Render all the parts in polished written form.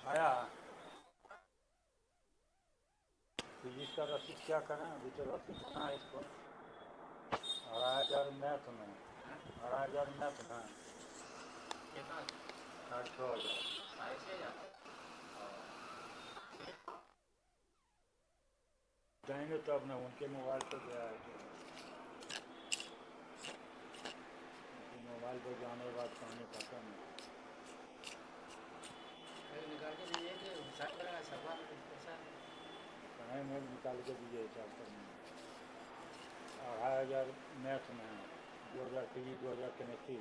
आया फिजिक्स का रसीद क्या करें? अभी तो रसीद कहाँ है इसको? 2,500 मैथ में, 2,500 मैथ में, 6,500 जाएंगे तो अपने उनके मोबाइल पर गया है तो उनके मोबाइल पर जाने के बाद पानी पता नहीं कहीं में निकाल के दीजिए हिसाब करने 2,500 मैथ में, 2,000 फिजिक्स, 2,000 केमिस्ट्री।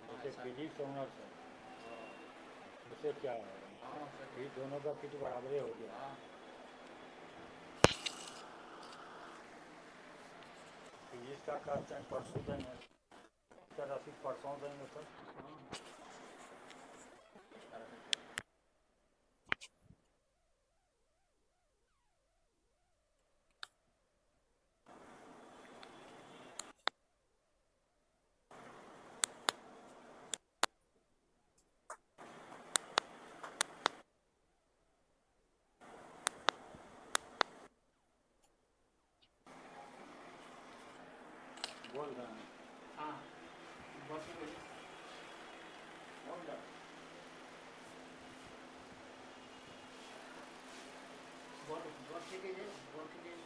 जैसे फिजिक्स ऑनर्स है उससे क्या है, फिर दोनों का फिट बराबर हो गया। फिजिक्स का कहते हैं परसों देंगे, इसका रसीद परसों देंगे सर। बोल रहे हैं हाँ बहुत ठीक है बोल रहे हैं। बहुत ठीक है बहुत ठीक है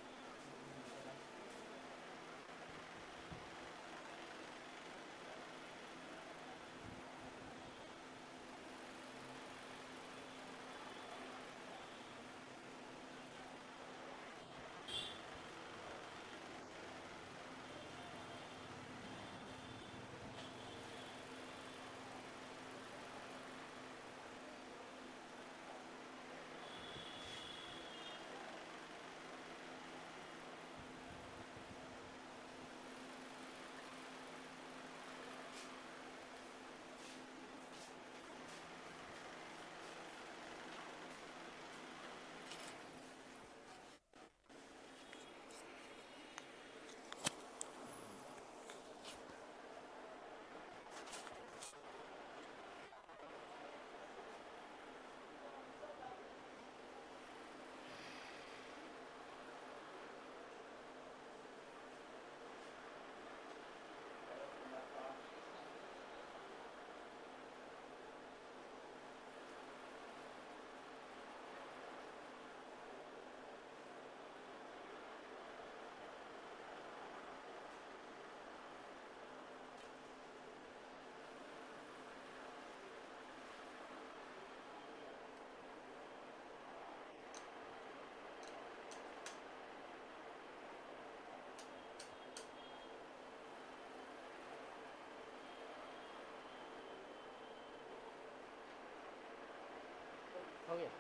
हो गया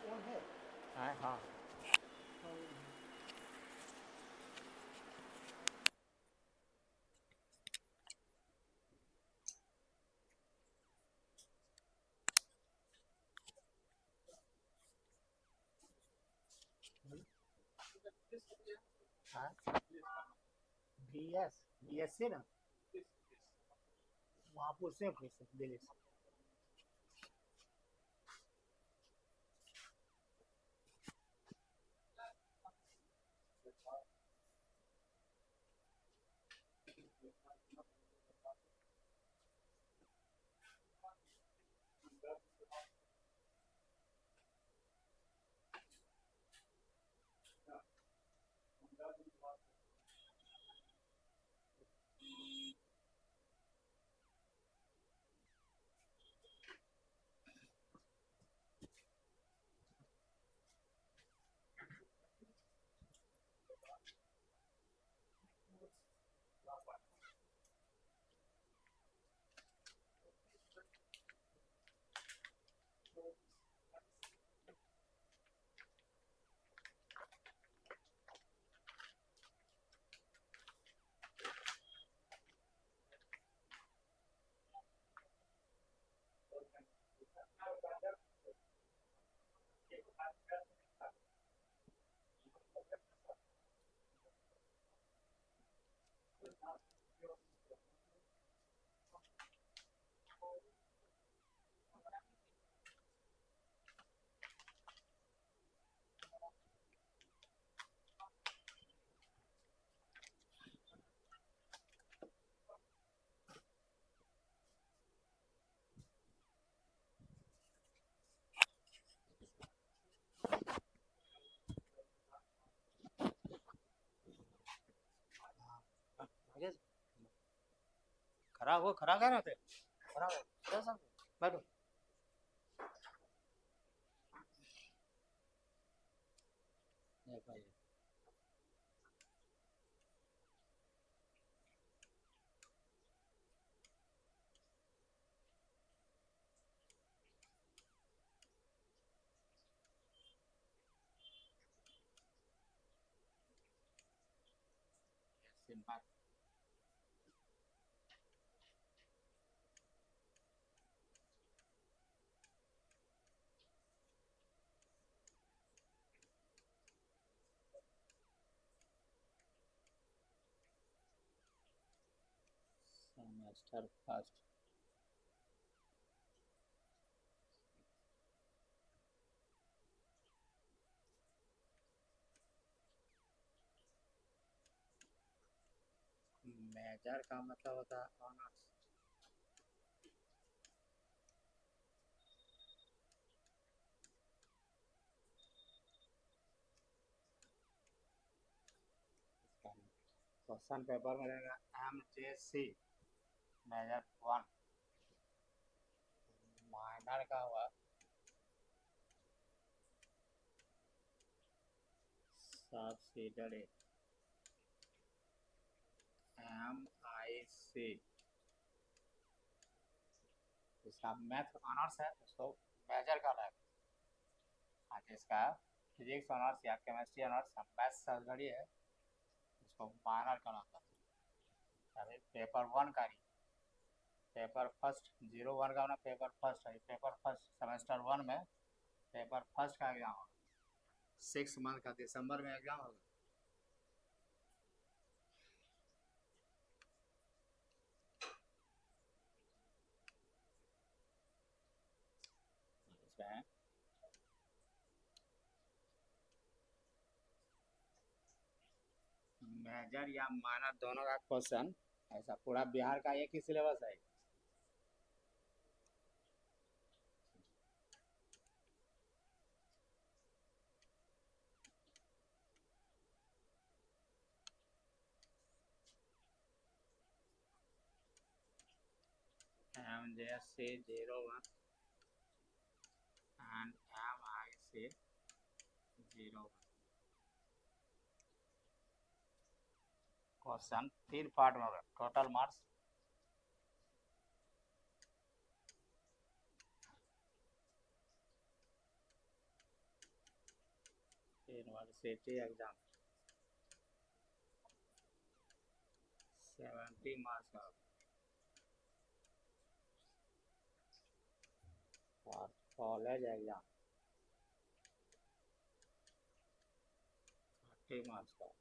फोन है हाँ हाँ हाँ बी एस से ना वहाँ पूछते हैं फिर से दिल्ली से खराब हो खराब है ना ते खराब है क्या सब बैठो ये भाई सिंपल सेमेस्टर फर्स्ट मेजर का मतलब होता है ऑनर्स क्वेश्चन पेपर में रहेगा MJC मेजर वन माइनर का हुआ सब्सिडरी MIC इसका मैथ ऑनर्स है उसको मेजर का लगेगा आज इसका फिजिक्स ऑनर्स या केमिस्ट्री ऑनर्स मैथ सब्सिडरी है इसको माइनर का लगता है अभी पेपर वन का नहीं पेपर फर्स्ट 01 का ना पेपर फर्स्ट है पेपर फर्स्ट सेमेस्टर वन में पेपर फर्स्ट का एग्जाम होगा 6 मंथ का दिसंबर में एग्जाम होगा इसमें मेजर या माइनर दोनों का क्वेश्चन ऐसा पूरा बिहार का एक ही सिलेबस है MJC 01 and MIC 01 question 3 part में होगा total marks 3 university exam 70 marks का और कॉलेज एग्जाम 30 मार्क्स का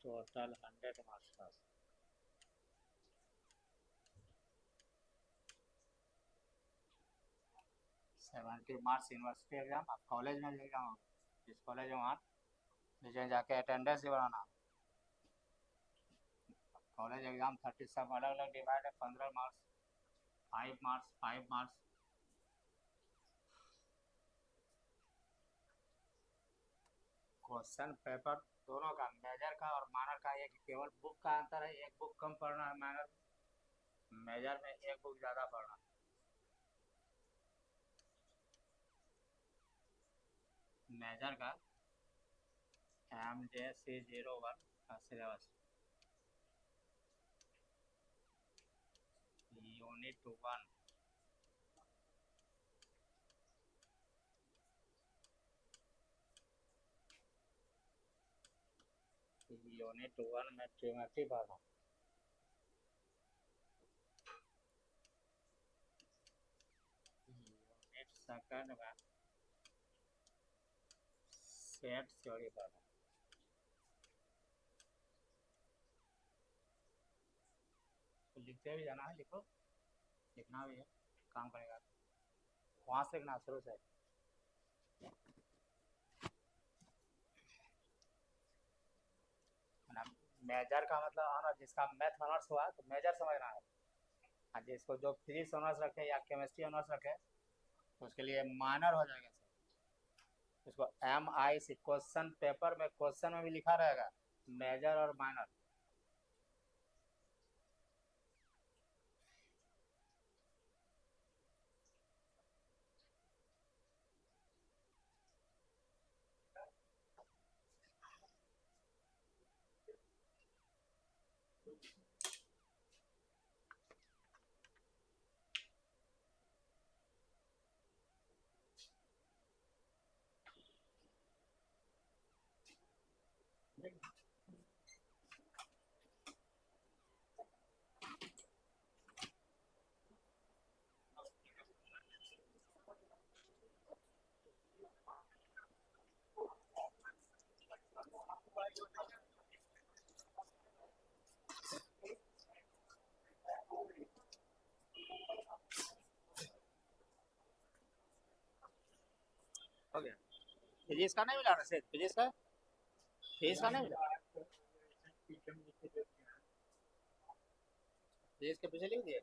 टोटल 100 मार्क्स का 70 मार्क्स यूनिवर्सिटी एग्जाम आप कॉलेज में भी एग्जाम होगा जिस कॉलेज में वहाँ नीचे जाके अटेंडेंस ही बनाना कॉलेज एग्जाम 30 सब अलग अलग डिवाइड है 15 marks 5 marks 5 marks question paper दोनों का मेजर का और माइनर का एक केवल बुक का अंतर है एक बुक कम पढ़ना है माइनर मेजर में एक बुक ज़्यादा पढ़ना मेजर का MJC 01 का सिलेबस यूनिट 1 यूनिट 1 में ज्योमेट्री पढ़ना सेकंड में सेट थ्योरी पढ़ना। तो लिखते भी जाना है, लिखो, लिखना भी है, काम करेगा। वहाँ से लिखना शुरू से। मेजर का मतलब ऑनर, जिसका मैथ ऑनर्स हुआ तो मेजर समझना है। हाँ, जिसको जो फिजिक्स ऑनर्स रखे या केमिस्ट्री ऑनर्स रखे तो उसके लिए माइनर हो जाएगा सर। इसको MIC क्वेश्चन पेपर में, क्वेश्चन में भी लिखा रहेगा मेजर और माइनर। हो गया। फिजिक्स का नहीं मिला ना सर, फिजिक्स का, फिजिक्स का नहीं मिला, फिजिक्स के पीछे लिख दिए।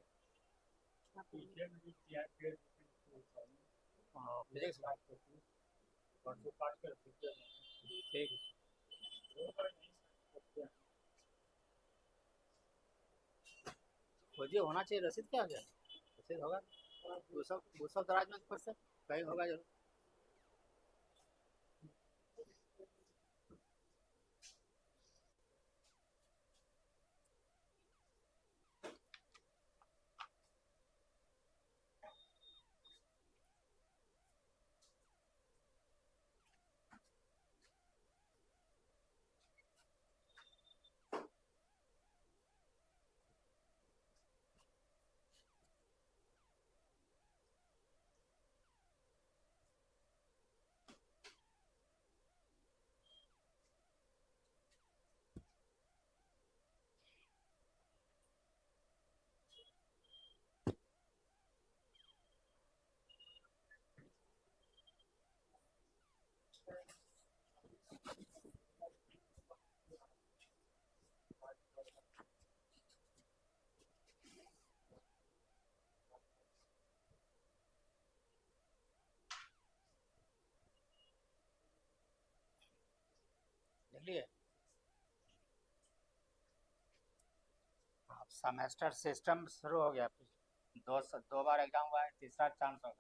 फिजिक्स का ठीक है। खोजिए, होना चाहिए रसीद। क्या गया रसीद होगा, वो सब दराज में पर से कहीं होगा जरूर। चलिए, सेमेस्टर सिस्टम शुरू हो गया। दो बार एग्जाम हुआ है, तीसरा चांस होगा।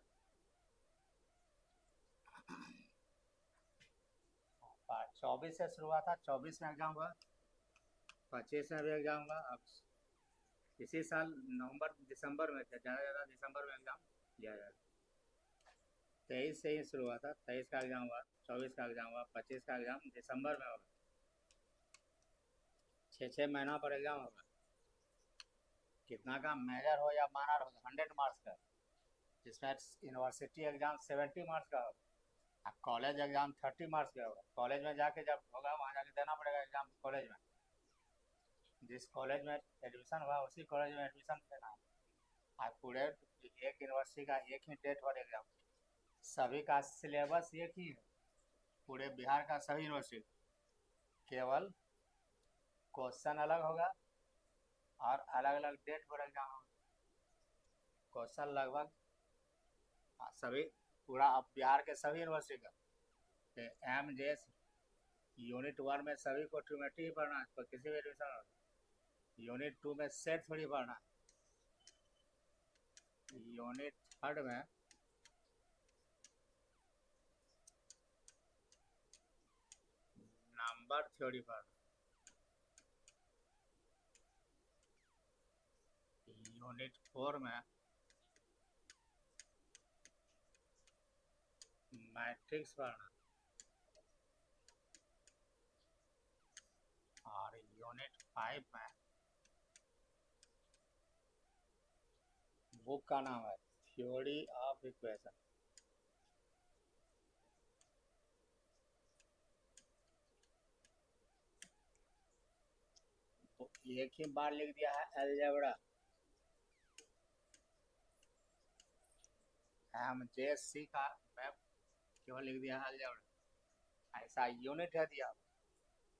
24 से शुरू हुआ था, 24 में एग्जाम हुआ, 25 में भी एग्जाम हुआ। अब इसी साल नवंबर दिसंबर में, ज़्यादा दिसंबर में एग्जाम लिया जाएगा। 23 से ही शुरू हुआ था, 23 का एग्जाम हुआ, 24 का एग्जाम हुआ, 25 का एग्जाम दिसंबर में होगा। 6 महीना पर एग्जाम होगा। कितना का मेजर हो या माइनर हो, 100 मार्क्स का, जिसमें यूनिवर्सिटी एग्जाम 70 मार्क्स का होगा, कॉलेज एग्जाम 30 मार्क्स का होगा। कॉलेज में जाके जब होगा वहाँ जाके देना पड़ेगा एग्जाम कॉलेज में। जिस कॉलेज में एडमिशन हुआ उसी कॉलेज में एडमिशन देना है। आज पूरे एक यूनिवर्सिटी का एक ही डेट पर एग्जाम, सभी का सिलेबस एक ही है, पूरे बिहार का सभी यूनिवर्सिटी, केवल क्वेश्चन अलग होगा और अलग अलग डेट पर एग्जाम होगा। क्वेश्चन लगभग सभी, पूरा अब बिहार के सभी यूनिवर्सिटी का MJS यूनिट 1 में सभी को ट्रिमेट्री ही पढ़ना है, तो किसी भी एडमिशन हो। यूनिट 2 में सेट थोड़ी पढ़ना है। यूनिट 3 में नंबर थ्योरी पढ़ना। यूनिट 4 में मैट्रिक्स पढ़ना। और यूनिट 5 में बुक का नाम है थ्योरी ऑफ इक्वेशन। एक ही बार लिख दिया है अलजेब्रा, MJC का मैं केवल लिख दिया है अलजेब्रा। ऐसा यूनिट है दिया,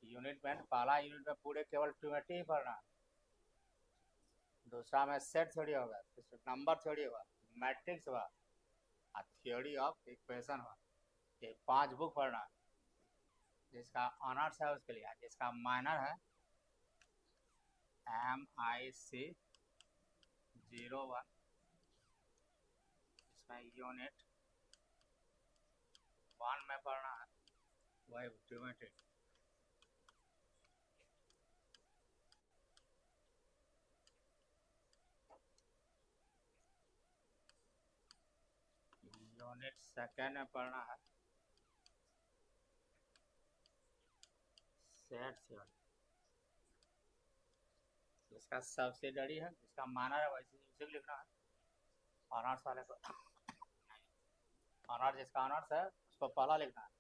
यूनिट में पहला यूनिट में पूरे केवल ट्रिमेटी ही पढ़ना है, दूसरा में सेट थ्योरी होगा, नंबर थ्योरी होगा, मैट्रिक्स होगा और थ्योरी ऑफ इक्वेशन होगा। ये 5 बुक पढ़ना है। जिसका ऑनर्स है उसके लिए, जिसका माइनर है MIC 01, इसमें यूनिट 1 में पढ़ना है वही ज्योमेट्री। यूनिट सेकेंड में पढ़ना है सेट थ्योरी, जिसका सब्सिडरी है, जिसका मानर है वैसे उसे भी लिखना है। ऑनर्स वाले को ऑनर्स, जिसका ऑनर्स है उसको पहला लिखना है,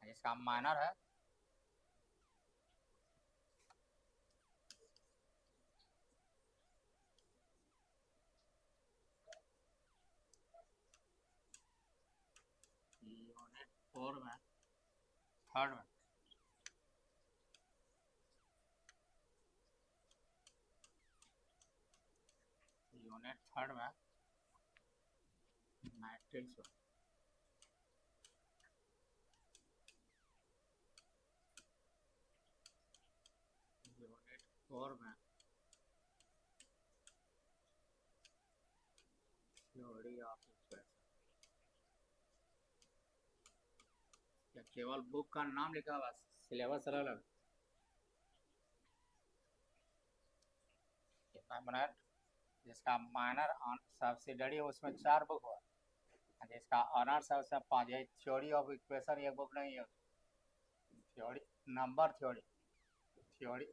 जिसका माइनर है यूनिट 4 में थर्ड में यूनिट थर्ड में मैट्रिक्स में, यूनिट 4 में थ्योरी ऑफ इक्वेशन। या केवल बुक का नाम लिखा हुआ, सिलेबस अलग अलग। कितना मिनट, जिसका माइनर सब्सिडरी है उसमें 4 बुक हुआ, जिसका ऑनर्स है उसमें 5। यही थ्योरी ऑफ इक्वेशन ये बुक नहीं है, थ्योरी नंबर थ्योरी, थ्योरी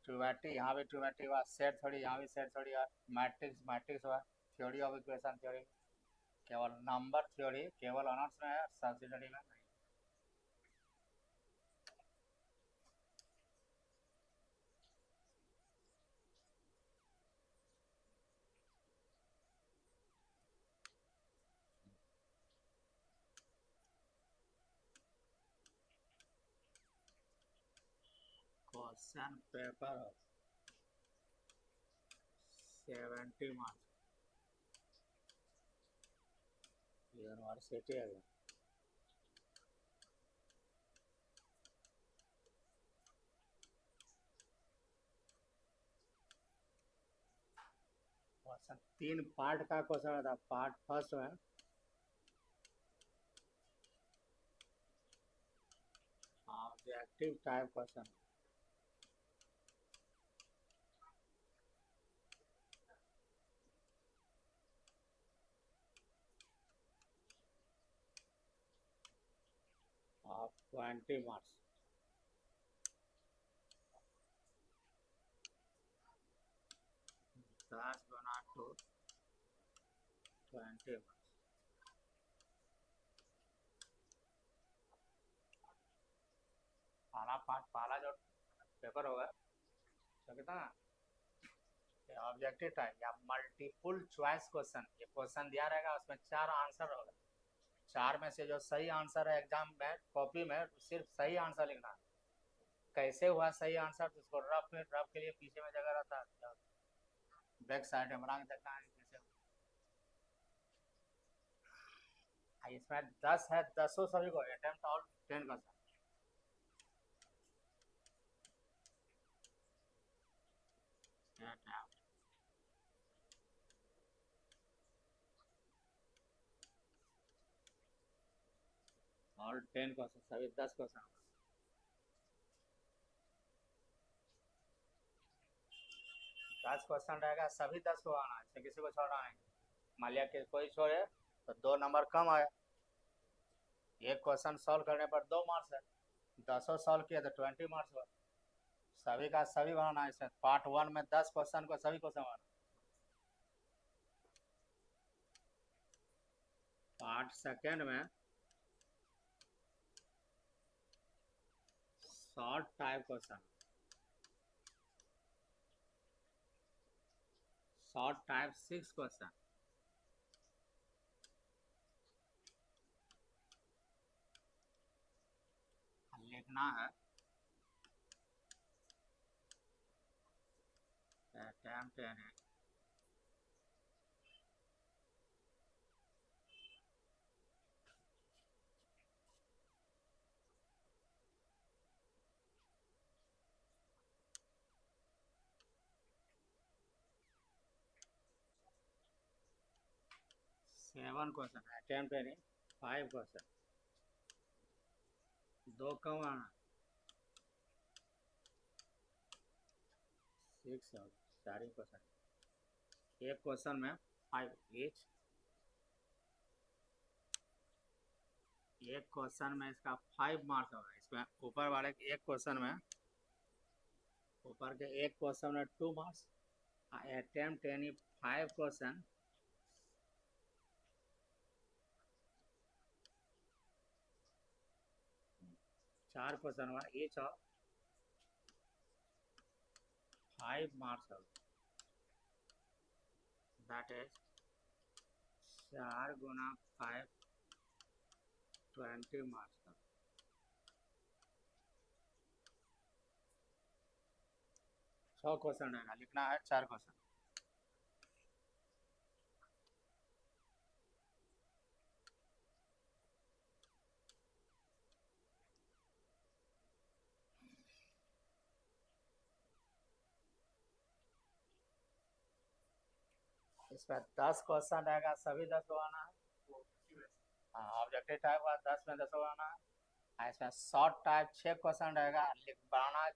ट्रिमेट्री, यहाँ भी ट्रिमेट्री हुआ, सेट थ्योरी यहाँ भी सेट थ्योरी हुआ, मैट्रिक्स मैट्रिक्स हुआ, थ्योरी ऑफ इक्वेशन थ्योरी। केवल नंबर थ्योरी केवल ऑनर्स में है, सब्सिडरी में नहीं। क्वेश्चन पेपर 70 मार्क्स यूनिवर्सिटी है। क्वेश्चन 3 पार्ट का क्वेश्चन था। पार्ट फर्स्ट में objective type question, of 20 marks. Class बना टू 20 मार्क्स। पहला पार्ट, पहला जो पेपर होगा तो कितना ऑब्जेक्टिव टाइप या मल्टीपल चॉइस क्वेश्चन। ये क्वेश्चन दिया रहेगा, उसमें 4 आंसर होगा, 4 में से जो सही आंसर है एग्जाम में कॉपी में सिर्फ सही आंसर लिखना है। कैसे हुआ सही आंसर, तो उसको रफ में, रफ के लिए पीछे में जगह रहता है, बैक साइड में रंग देखना है कैसे। इसमें 10 है, 10 सभी को अटेम्प्ट ऑल 10%। ऑल 10%, सभी 10%। 10 क्वेश्चन रहेगा, सभी 10 को आना है, इसमें किसी को छोड़ना नहीं। मान लिया कि कोई छोड़े तो 2 नंबर कम आए। एक क्वेश्चन सॉल्व करने पर 2 मार्क्स है, 10 सॉल्व किया तो 20 मार्क्स हुआ। सभी का सभी बनाना है। इसमें पार्ट 1 में 10 क्वेश्चन को सभी को बनाना। पार्ट सेकेंड में short type question, short type 6 question. लिखना है attempt any seven question, attempt any 5 question, दो कम आना 6 और 4 क्वेश्चन, एक क्वेश्चन में 5 ईच, एक क्वेश्चन में इसका 5 मार्क्स होगा। इसमें ऊपर वाले एक क्वेश्चन में, ऊपर के एक क्वेश्चन में 2 marks, attempt any 5 question, 4 question हुआ, ईच ऑफ 5 मार्क्स होगा। दैट इज 4 गुना 5 20 मार्क्स का। 6 क्वेश्चन रहेगा, लिखना है 4 क्वेश्चन। इसमें 10 क्वेश्चन रहेगा, सभी 10 बनाना है। हाँ, ऑब्जेक्टिव टाइप का 10 में 10 बनाना है। इसमें शॉर्ट टाइप 6 क्वेश्चन रहेगा, बनाना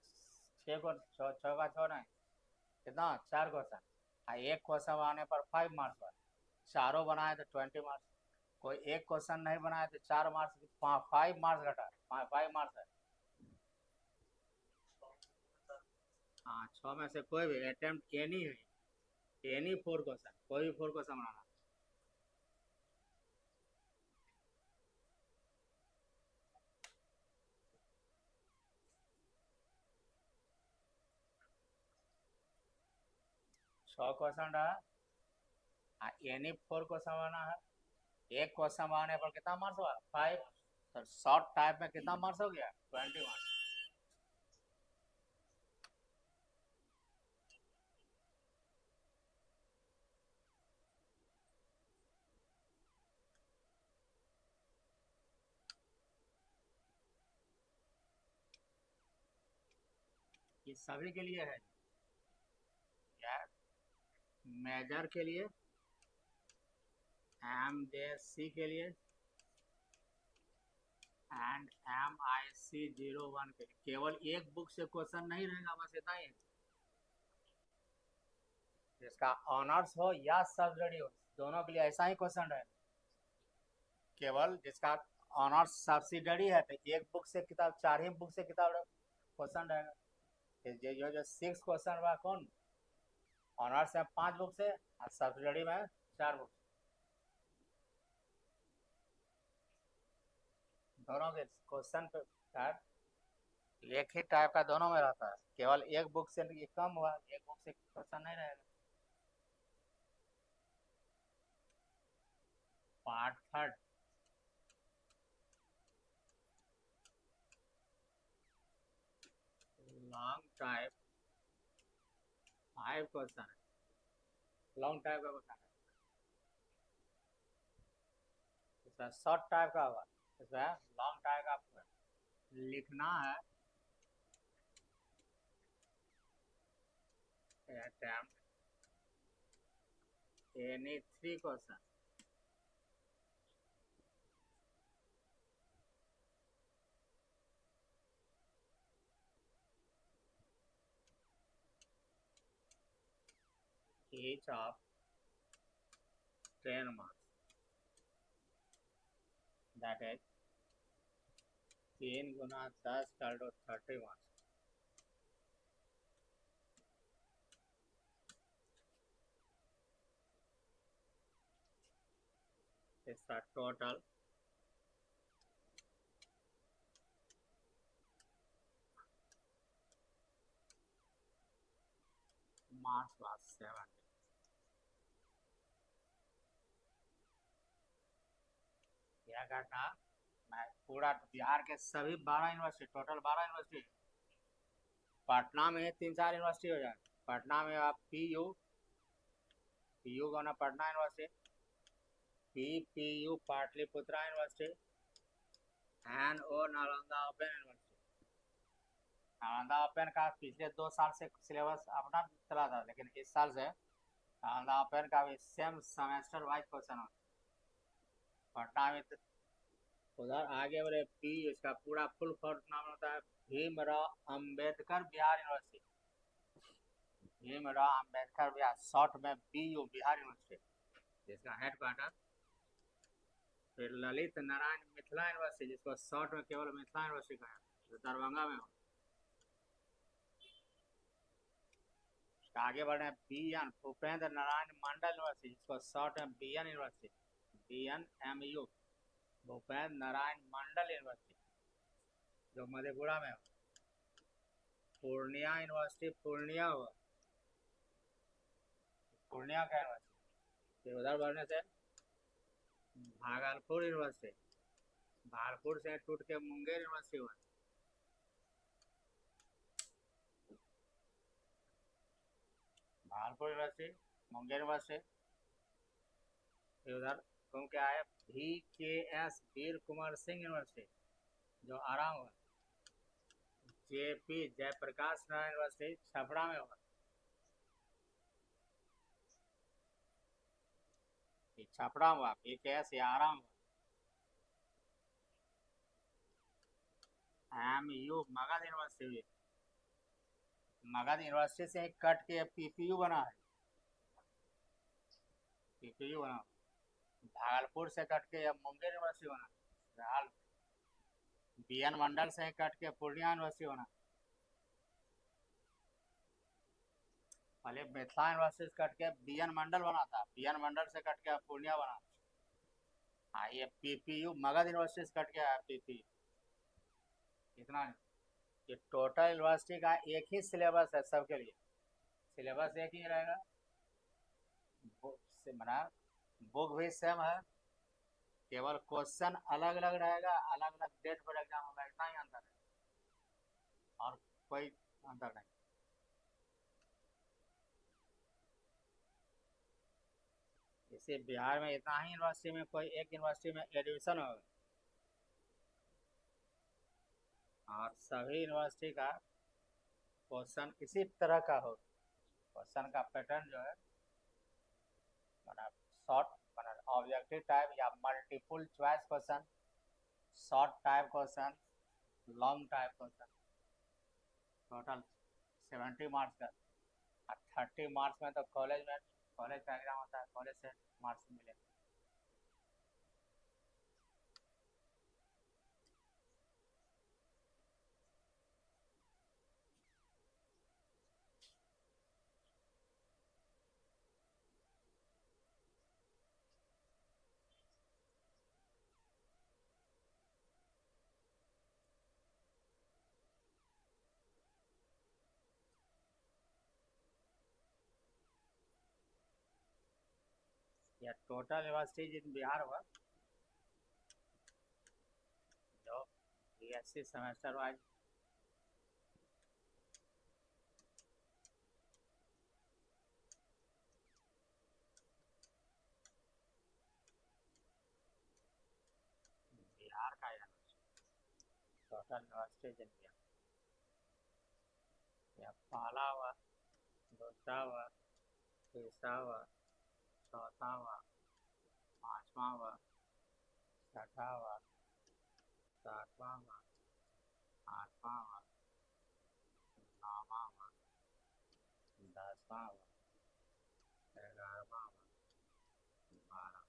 6 को 6 का 6 नहीं, कितना 4 क्वेश्चन। एक क्वेश्चन बनाने पर 5 मार्क्स पर, चारों बनाए तो 20 मार्क्स। कोई एक क्वेश्चन नहीं बनाए तो 4 मार्क्स, 5 मार्क्स घटा, 5 मार्क्स है। हाँ, 6 में से कोई भी अटेम्प्ट एनी है, एनी 4 क्वेश्चन, कोई भी 4 क्वेश्चन बनाना। छः क्वेश्चन रहा, एनी 4 क्वेश्चन बनाना है। एक क्वेश्चन बनाने पर कितना मार्क्स हुआ 5, तो शॉर्ट टाइप में कितना मार्क्स हो गया 20 मार्क्स। ये सभी के लिए है यार, मेजर के लिए, MJC के लिए एंड MIC01 के लिए। केवल एक बुक से क्वेश्चन नहीं रहेगा, बस इतना ही। जिसका ऑनर्स हो या सब्सिडी हो, दोनों के लिए ऐसा ही क्वेश्चन रहेगा। केवल जिसका ऑनर्स सब्सिडरी है तो एक बुक से किताब, 4 ही बुक से किताब क्वेश्चन रहेगा। जो 6 क्वेश्चन हुआ कौन, ऑनर्स है 5 बुक से और सब्सिडरी में 4 बुक। दोनों के क्वेश्चन पे एक ही टाइप का दोनों में रहता है, केवल एक बुक से ये कम हुआ, एक बुक से क्वेश्चन नहीं रहेगा। Part third, long type 5 question है, लॉन्ग टाइप का क्वेश्चन है। इसमें शॉर्ट टाइप का होगा, इसमें लॉन्ग टाइप का लिखना है attempt any 3 question, each of 10 marks, that is 3 गुना 10 कर दो 30 मार्क्स। इसका टोटल मार्क्स was 70। क्या घटना, मैं पूरा बिहार के सभी 12 यूनिवर्सिटी, टोटल 12 यूनिवर्सिटी, पटना में 3-4 यूनिवर्सिटी हो जाए। पटना में आप पीयू को ना Patna University, PU Pataliputra University, NO Nalanda Open University. Nalanda Open का पिछले 2 साल से सिलेबस अपना चला था, लेकिन इस साल से नालंदा ओपन का भी सेम सेमेस्टर वाइज क्वेश्चन हो। पटना में उधर आगे बढ़े पी, इसका पूरा फुल फॉर्म नाम होता है भीमराव अंबेडकर बिहार यूनिवर्सिटी। भीमराव अंबेडकर बिहार, शॉर्ट में BU बिहार यूनिवर्सिटी, जिसका हेडक्वार्टर फिर ललित नारायण मिथिला यूनिवर्सिटी, जिसको शॉर्ट में केवल मिथिला यूनिवर्सिटी कहा, जो दरभंगा में हो। आगे बढ़े BN भूपेंद्र नारायण मंडल यूनिवर्सिटी, जिसको शॉर्ट में BN university, BNMU Bhupendra Narayan Mandal university, जो मधेपुरा में हो। पूर्णिया यूनिवर्सिटी पूर्णिया हुआ, पूर्णिया का यूनिवर्सिटी। फिर उधर बढ़ने से भागलपुर यूनिवर्सिटी, भागलपुर से टूट के मुंगेर यूनिवर्सिटी हुआ। Bhagalpur university, Munger university. फिर उधर घूम के आए VKS वीर कुंवर सिंह यूनिवर्सिटी, जो आराम हुआ। JP जयप्रकाश नारायण यूनिवर्सिटी, छपरा में हुआ। छपरा हुआ, VKS या आराम हुआ। MU Magadh university, Magadh university से कट के PPU बना है, PPU बना। भागलपुर से कट के मुंगेर यूनिवर्सिटी बना। फिलहाल BN मंडल से कट के पूर्णिया यूनिवर्सिटी बना। पहले मिथिला यूनिवर्सिटी से कट के BN मंडल बना था, BN मंडल से कट के पूर्णिया बना। हाँ, ये PPU मगध यूनिवर्सिटी से कट के आया PPU। इतना नहीं, ये टोटल यूनिवर्सिटी का एक ही सिलेबस है सबके लिए, सिलेबस एक ही रहेगा। बुक भी सेम है, केवल क्वेश्चन अलग अलग रहेगा, अलग अलग डेट पर एग्जाम होगा, इतना ही अंतर है और कोई अंतर नहीं। इसी बिहार में इतना ही यूनिवर्सिटी में कोई एक यूनिवर्सिटी में एडमिशन होगा, और सभी यूनिवर्सिटी का क्वेश्चन इसी तरह का हो। क्वेश्चन का पैटर्न जो है शॉर्ट ऑब्जेक्टिव टाइप या multiple choice question, short type question, long type question. Total 70 marks का, और 30 मार्क्स में तो कॉलेज का एग्जाम होता है, कॉलेज से मार्क्स मिले। या टोटल यूनिवर्सिटी जिन बिहार हुआ, जो BSc सेमेस्टर वाइज बिहार का टोटल यूनिवर्सिटी जिन बिहार, या पहला हुआ, दूसरा हुआ, तीसरा हुआ, चौथा हुआ, पांचवा हुआ, छठा हुआ, सातवां हुआ, आठवां हुआ, नौवां हुआ, 10वां हुआ, 11वां हुआ, 12।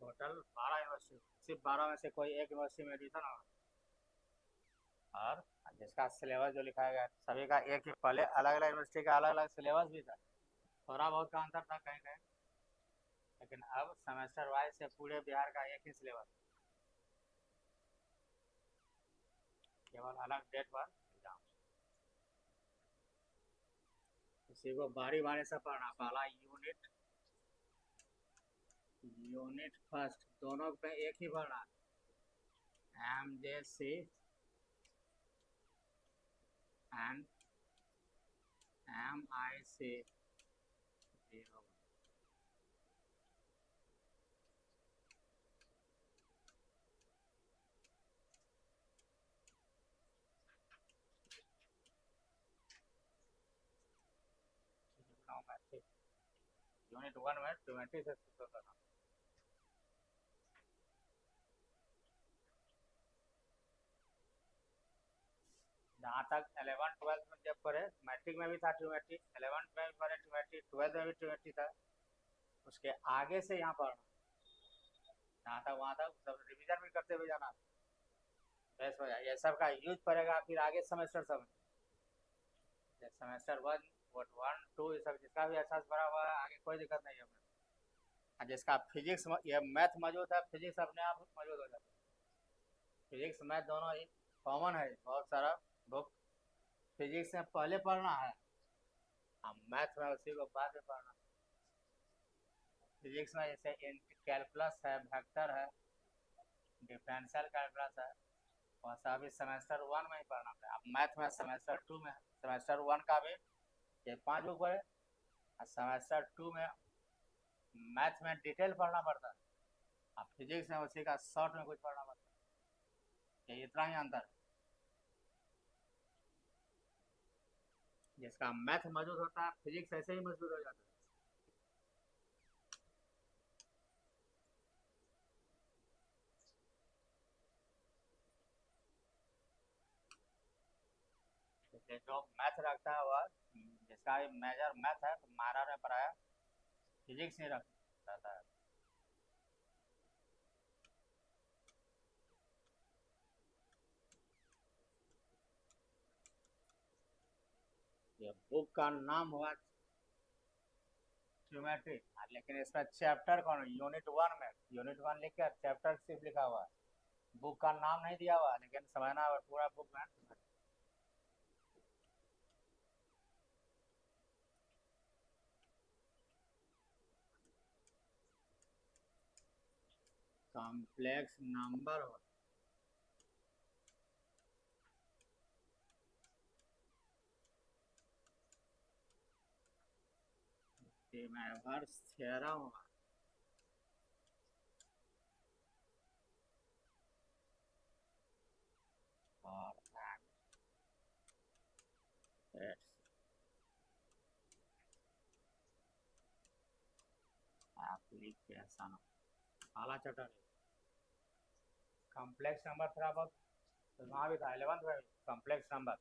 टोटल 12 यूनिवर्सिटी, सिर्फ 12 में से कोई एक यूनिवर्सिटी में एडमिशन होगा, और जिसका सिलेबस जो लिखा गया सभी का एक ही, पहले अलग अलग यूनिवर्सिटी का अलग अलग सिलेबस भी था, थोड़ा बहुत का अंतर था कहीं कहीं, लेकिन अब सेमेस्टर वाइज से पूरे बिहार का एक ही सिलेबस, केवल अलग डेट पर एग्जाम। इसी को बारी बारी से पढ़ना, पहला यूनिट यूनिट फर्स्ट दोनों पे एक ही पढ़ना, MJC एंड MIC 0। यूनिट 1 में 20 से शुरू करना। जहाँ तक 11 12 में जब पढ़े, मैट्रिक में भी था ट्यूमेट्री, 11 में भी पढ़े ट्यूमेट्री, 12 में भी ट्यूमेट्री था। उसके आगे से यहाँ पढ़ना, जहाँ तक वहाँ तक सब रिविजन भी करते हुए जाना, बेस्ट हो जाए। ये सब का यूज पड़ेगा फिर आगे सेमेस्टर सब में। सेमेस्टर 1 1 2 ये सब जिसका भी अच्छा से भरा हुआ है, आगे कोई दिक्कत नहीं है अपने। जिसका फिजिक्स ये मैथ मौजूद है, फिजिक्स अपने आप मौजूद हो जाता है। फिजिक्स मैथ दोनों ही कॉमन है, बहुत सारा बुक फिजिक्स में पहले पढ़ना है, अब मैथ में उसी को बाद में पढ़ना। फिजिक्स में जैसे कैलकुलस है, वेक्टर है, डिफरेंशियल कैलकुलस है, और सभी सेमेस्टर 1 में ही पढ़ना है। अब मैथ में सेमेस्टर 2 में, सेमेस्टर 1 का भी ये 5 बुक पढ़े, और सेमेस्टर 2 में मैथ में डिटेल पढ़ना पड़ता है, अब फिजिक्स में उसी का शॉर्ट में कुछ पढ़ना पड़ता है। ये इतना ही अंतर है। जिसका मैथ मौजूद होता है, फिजिक्स ऐसे ही मजबूत हो जाता है। जैसे जो मैथ रखता है वह, जिसका भी मेजर मैथ है, तो मारा ने पढ़ाया, फिजिक्स नहीं रहता है। ये बुक का नाम हुआ ज्योमेट्री, लेकिन इसमें चैप्टर कौन, यूनिट 1 में, यूनिट 1 लिख कर चैप्टर सिर्फ लिखा हुआ है, बुक का नाम नहीं दिया हुआ, लेकिन समझना पूरा बुक में। कॉम्प्लेक्स नंबर हो, मैथ्स थ्योरम हुआ, और एप्लीकेशन आला चैप्टर। कॉम्प्लेक्स नंबर थोड़ा बहुत तो वहाँ भी था 11th में, कॉम्प्लेक्स नंबर।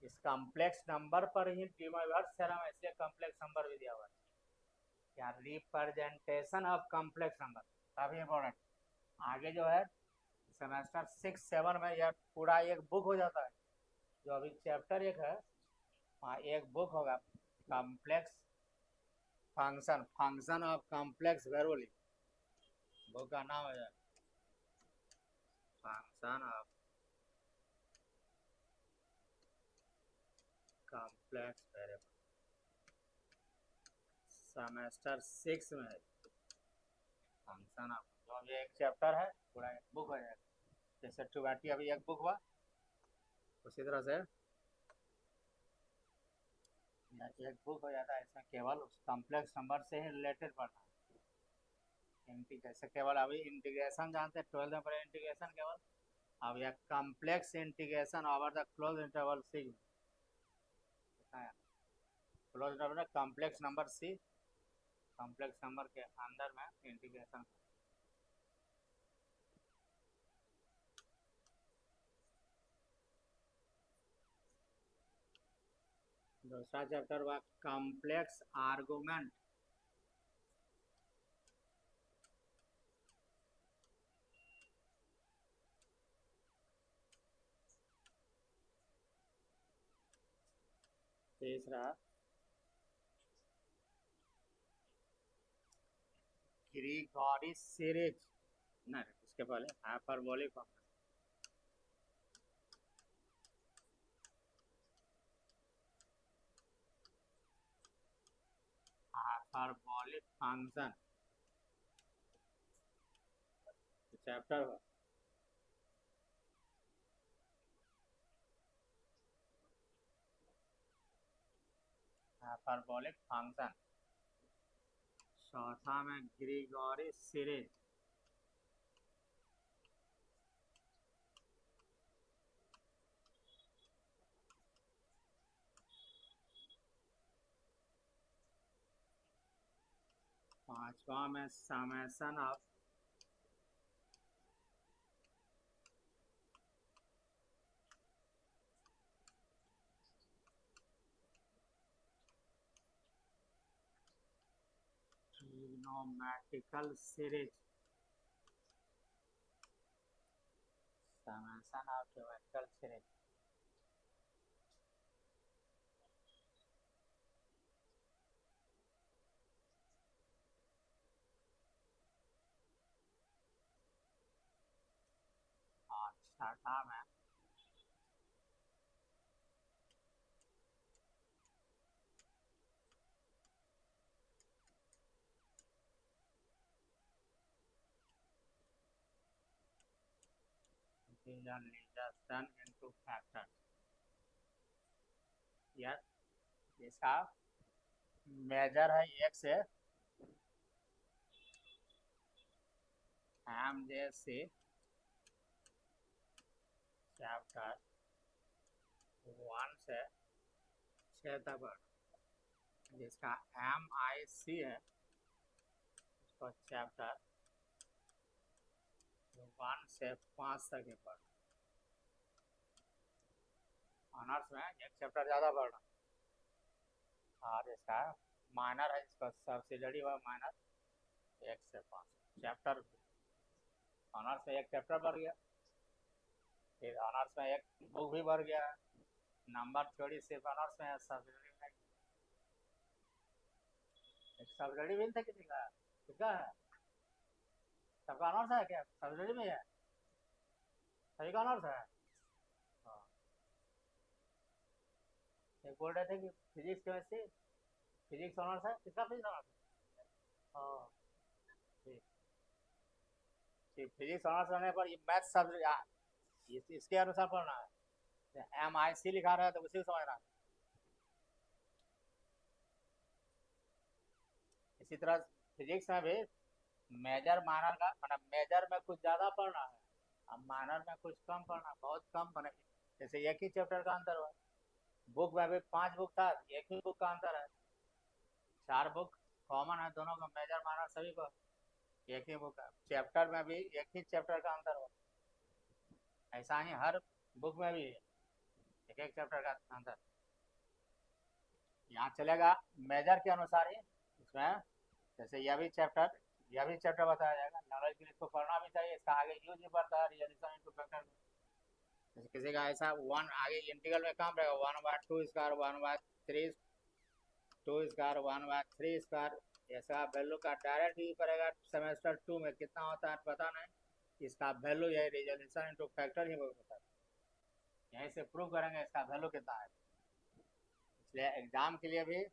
इस कॉम्प्लेक्स नंबर पर ही ड्यूमर्स थ्योरम है, इसलिए कॉम्प्लेक्स नंबर भी दिया हुआ है। क्या रिप्रेजेंटेशन ऑफ कॉम्प्लेक्स नंबर काफी इंपॉर्टेंट। आगे जो है सेमेस्टर 6 7 में यह पूरा एक बुक हो जाता है। जो अभी चैप्टर 1 है, वहाँ एक बुक होगा, complex function, function of complex variable, book का नाम है function of complex variable. Semester 6 में फंक्शन ऑफ, जो अभी एक चैप्टर है पूरा एक बुक हो जाएगा। जैसे ट्यूमेट्री अभी एक बुक हुआ, उसी तरह से एक बुक हो जाता है। इसमें केवल उस कॉम्प्लेक्स नंबर से ही रिलेटेड पढ़ना है। जैसे केवल अभी इंटीग्रेशन जानते हैं, 12 में पढ़े इंटीग्रेशन केवल, अब यह complex integration over the close interval C, close interval complex number C, complex number के अंदर में इंटीग्रेशन। दूसरा चैप्टर हुआ कॉम्प्लेक्स आर्गुमेंट। तीसरा ग्रीगोरी सीरीज, नहीं उसके पहले hyperbolic function, hyperbolic function chapter हुआ हाइपरबोलिक फंक्शन, चौथा में ग्रीगोरी सीरीज, पांचवा में summation of trigonometrical series, summation of trigonometrical series. और छठा में डिवीजन इनटू फैक्टर। यस, इसका मेजर है एक से एम जे सी चैप्टर 1 से 6 तक, जिसका एम आई सी है उसको चैप्टर 1 से 5 तक ही पढ़। ऑनर्स में एक चैप्टर ज़्यादा पढ़ना, और इसका माइनर है, इसका सब्सिडरी हुआ माइनर 1 से 5 चैप्टर। ऑनर्स में एक चैप्टर बढ़ गया, फिर ऑनर्स में एक बुक भी बढ़ गया, नंबर थ्योरी सिर्फ ऑनर्स में है, सब्सिडरी में सब्सिडरी भी नहीं था किसी का, किसका है? सबका ऑनर्स है क्या? सब्सिडरी में है, सभी का ऑनर्स है। हाँ, एक बोल रहे थे कि फिजिक्स केमिस्ट्री, फिजिक्स ऑनर्स है, किसका फिजिक्स ऑनर्स है? हाँ ठीक ठीक, फिजिक्स ऑनर्स रहने पर ये मैथ सब्जेक्ट इसके अनुसार पढ़ना है। एम आई सी लिखा रहा है तो उसी को समझना है। इसी तरह फिजिक्स में भी मेजर माइनर का, मतलब मेजर में कुछ ज़्यादा पढ़ना है, अब माइनर में कुछ कम पढ़ना, बहुत कम पढ़ना। जैसे एक ही चैप्टर का अंतर हुआ, बुक में भी 5 बुक था, एक ही बुक का अंतर है, 4 बुक कॉमन है दोनों का, मेजर माइनर सभी को एक ही बुक है। चैप्टर में भी एक ही चैप्टर का अंतर हुआ, ऐसा ही हर बुक में भी एक एक चैप्टर का अंतर। यहाँ चलेगा मेजर के अनुसार ही, इसमें जैसे यह भी चैप्टर बताया जाएगा, नॉलेज के लिए इसको पढ़ना भी चाहिए, इसका आगे यूज भी पड़ता है रिजल्यूशन इनटू फैक्टर में। जैसे किसी का ऐसा 1 आगे इंटीग्रल में काम रहेगा, 1/2 स्क्वायर 1/3 2 स्क्वायर 1/3 स्क्वायर, ऐसा वैल्यू का डायरेक्ट यूज करेगा। सेमेस्टर 2 में कितना होता है पता नहीं, इसका वैल्यू यही रिजल्यूशन इनटू फैक्टर ही होता है, यहीं से प्रूव करेंगे इसका वैल्यू कितना है। इसलिए एग्जाम के लिए भी,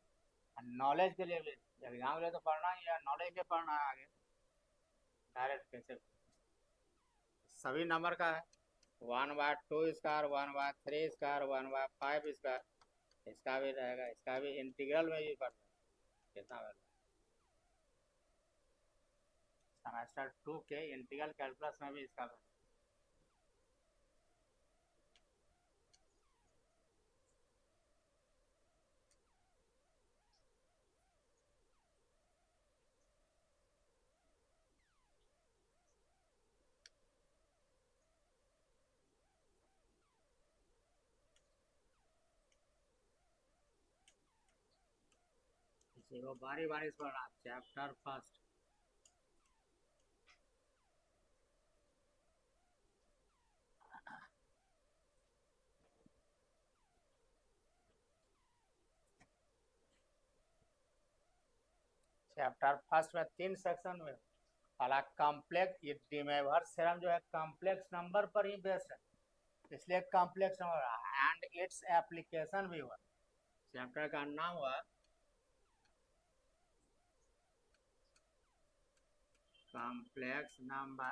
नॉलेज के लिए भी, एग्जाम के लिए तो पढ़ना ही है, नॉलेज के पढ़ना है आगे डायरेक्ट कैसे। सभी नंबर का है, 1/2 स्क्वायर 1/3 स्क्वायर 1/5 स्क्वायर, इसका भी रहेगा, इसका भी इंटीग्रल में ही पढ़ना कितना वैल्यू। सेमेस्टर 2 के इंटीग्रल कैलकुलस में भी इसका वैल्यू। इसी को बारी बारी से पढ़ना। चैप्टर फर्स्ट, चैप्टर फर्स्ट में 3 सेक्शन में, पहला कॉम्प्लेक्स, ये डिमेवर थ्योरम जो है कॉम्प्लेक्स नंबर पर ही बेस्ड है, इसलिए complex number and its application भी हुआ। चैप्टर का नाम हुआ कॉम्प्लेक्स नंबर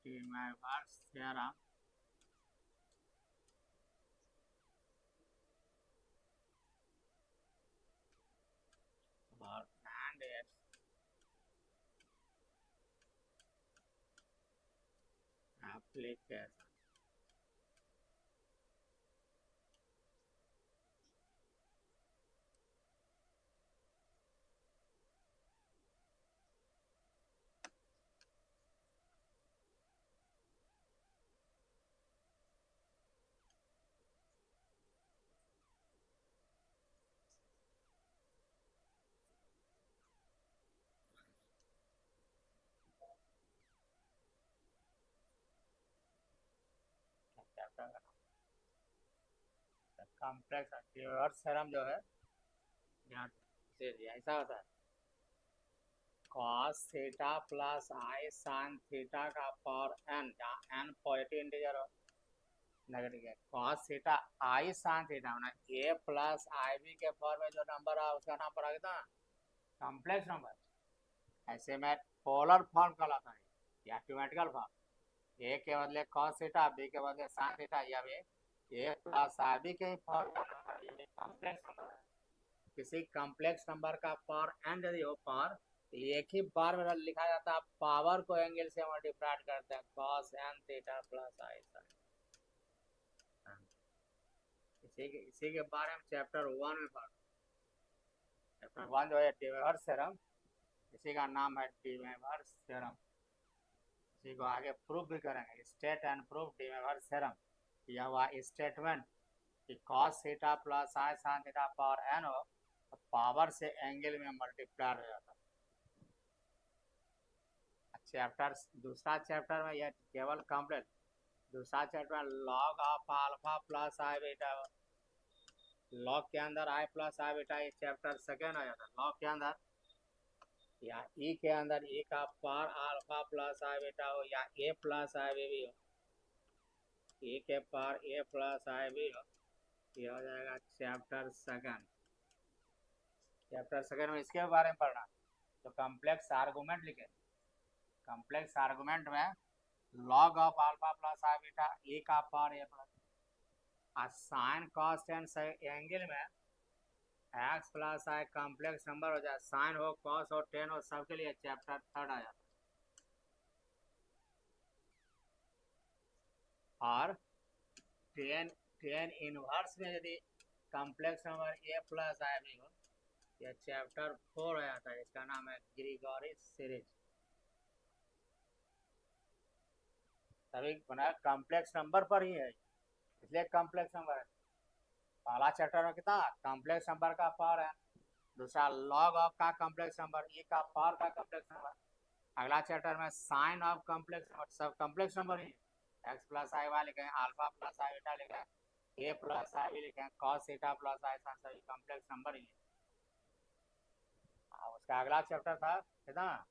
Diminer's theorem और and its application. Complex reverse theorem जो है यहाँ से ऐसा होता है cos थीटा प्लस आई sin थीटा का पावर n, जहाँ n पॉजिटिव इंटीजर हो नेगेटिव है, cos थीटा आई sin थीटा होना a प्लस आई बी के फॉर्म में जो नंबर है उसका नाम पड़ा गया कॉम्प्लेक्स नंबर। ऐसे में पोलर फॉर्म कहलाता है या ज्योमेट्रिकल फॉर्म, a के बदले cos थीटा b के बदले sin थीटा या भी a प्लस आई बी के फॉर्म कॉम्प्लेक्स नंबर है। किसी कॉम्प्लेक्स नंबर का पावर n यदि हो पावर एक ही बार में लिखा जाता है, पावर को एंगल से मल्टीप्लाई करते हैं cos n थीटा प्लस आई sin। इसी के बारे में चैप्टर 1 में पढ़ा। चैप्टर 1 जो है डिवेवर्स थ्योरम, इसी का नाम है डिवेवर्स थ्योरम। इसी को आगे प्रूफ भी करेंगे, स्टेट एंड प्रूफ डिवेवर्स थ्योरम। यह हुआ स्टेटमेंट कि cos थीटा प्लस आई sin थीटा पावर n हो तो पावर से एंगल में मल्टीप्लाई हो जाता है। चैप्टर दूसरा चैप्टर में यह केवल कॉम्प्लेक्स, दूसरा chapter log of alpha plus i beta, log के अंदर आई प्लस आई बीटा, ये चैप्टर सेकेंड आ जाता है। लॉग के अंदर या ई के अंदर ई का power alpha plus i beta हो या ए प्लस आई बी भी हो, ई के power a plus I B हो, ये हो जाएगा चैप्टर सेकेंड। चैप्टर सेकेंड में इसके बारे में पढ़ना तो कॉम्प्लेक्स आर्गूमेंट लिखे, कॉम्प्लेक्स आर्गूमेंट में log of alpha plus i beta e का power a plus sine cos tan angle में x plus i complex number हो जाए, साइन हो कॉस हो टेन हो सबके लिए चैप्टर थर्ड आ जाता है। और टेन इनवर्स में यदि complex number A plus I B हो, यह चैप्टर 4 आ जाता है। इसका नाम है ग्रीगोरी सीरीज। सभी बना कॉम्प्लेक्स नंबर पर ही है, इसलिए कॉम्प्लेक्स नंबर है। पहला चैप्टर में कितना कॉम्प्लेक्स नंबर का पावर है, दूसरा लॉग ऑफ का कॉम्प्लेक्स नंबर, ई का पावर का कॉम्प्लेक्स नंबर, अगला चैप्टर में साइन ऑफ कॉम्प्लेक्स नंबर, सब कॉम्प्लेक्स नंबर ही है। एक्स प्लस आई वाई लिखे, अल्फा प्लस आई बीटा लिखे, ए प्लस आई बी लिखे, कॉस थीटा प्लस आई साइन, सभी कॉम्प्लेक्स नंबर ही है। उसका अगला चैप्टर था कितना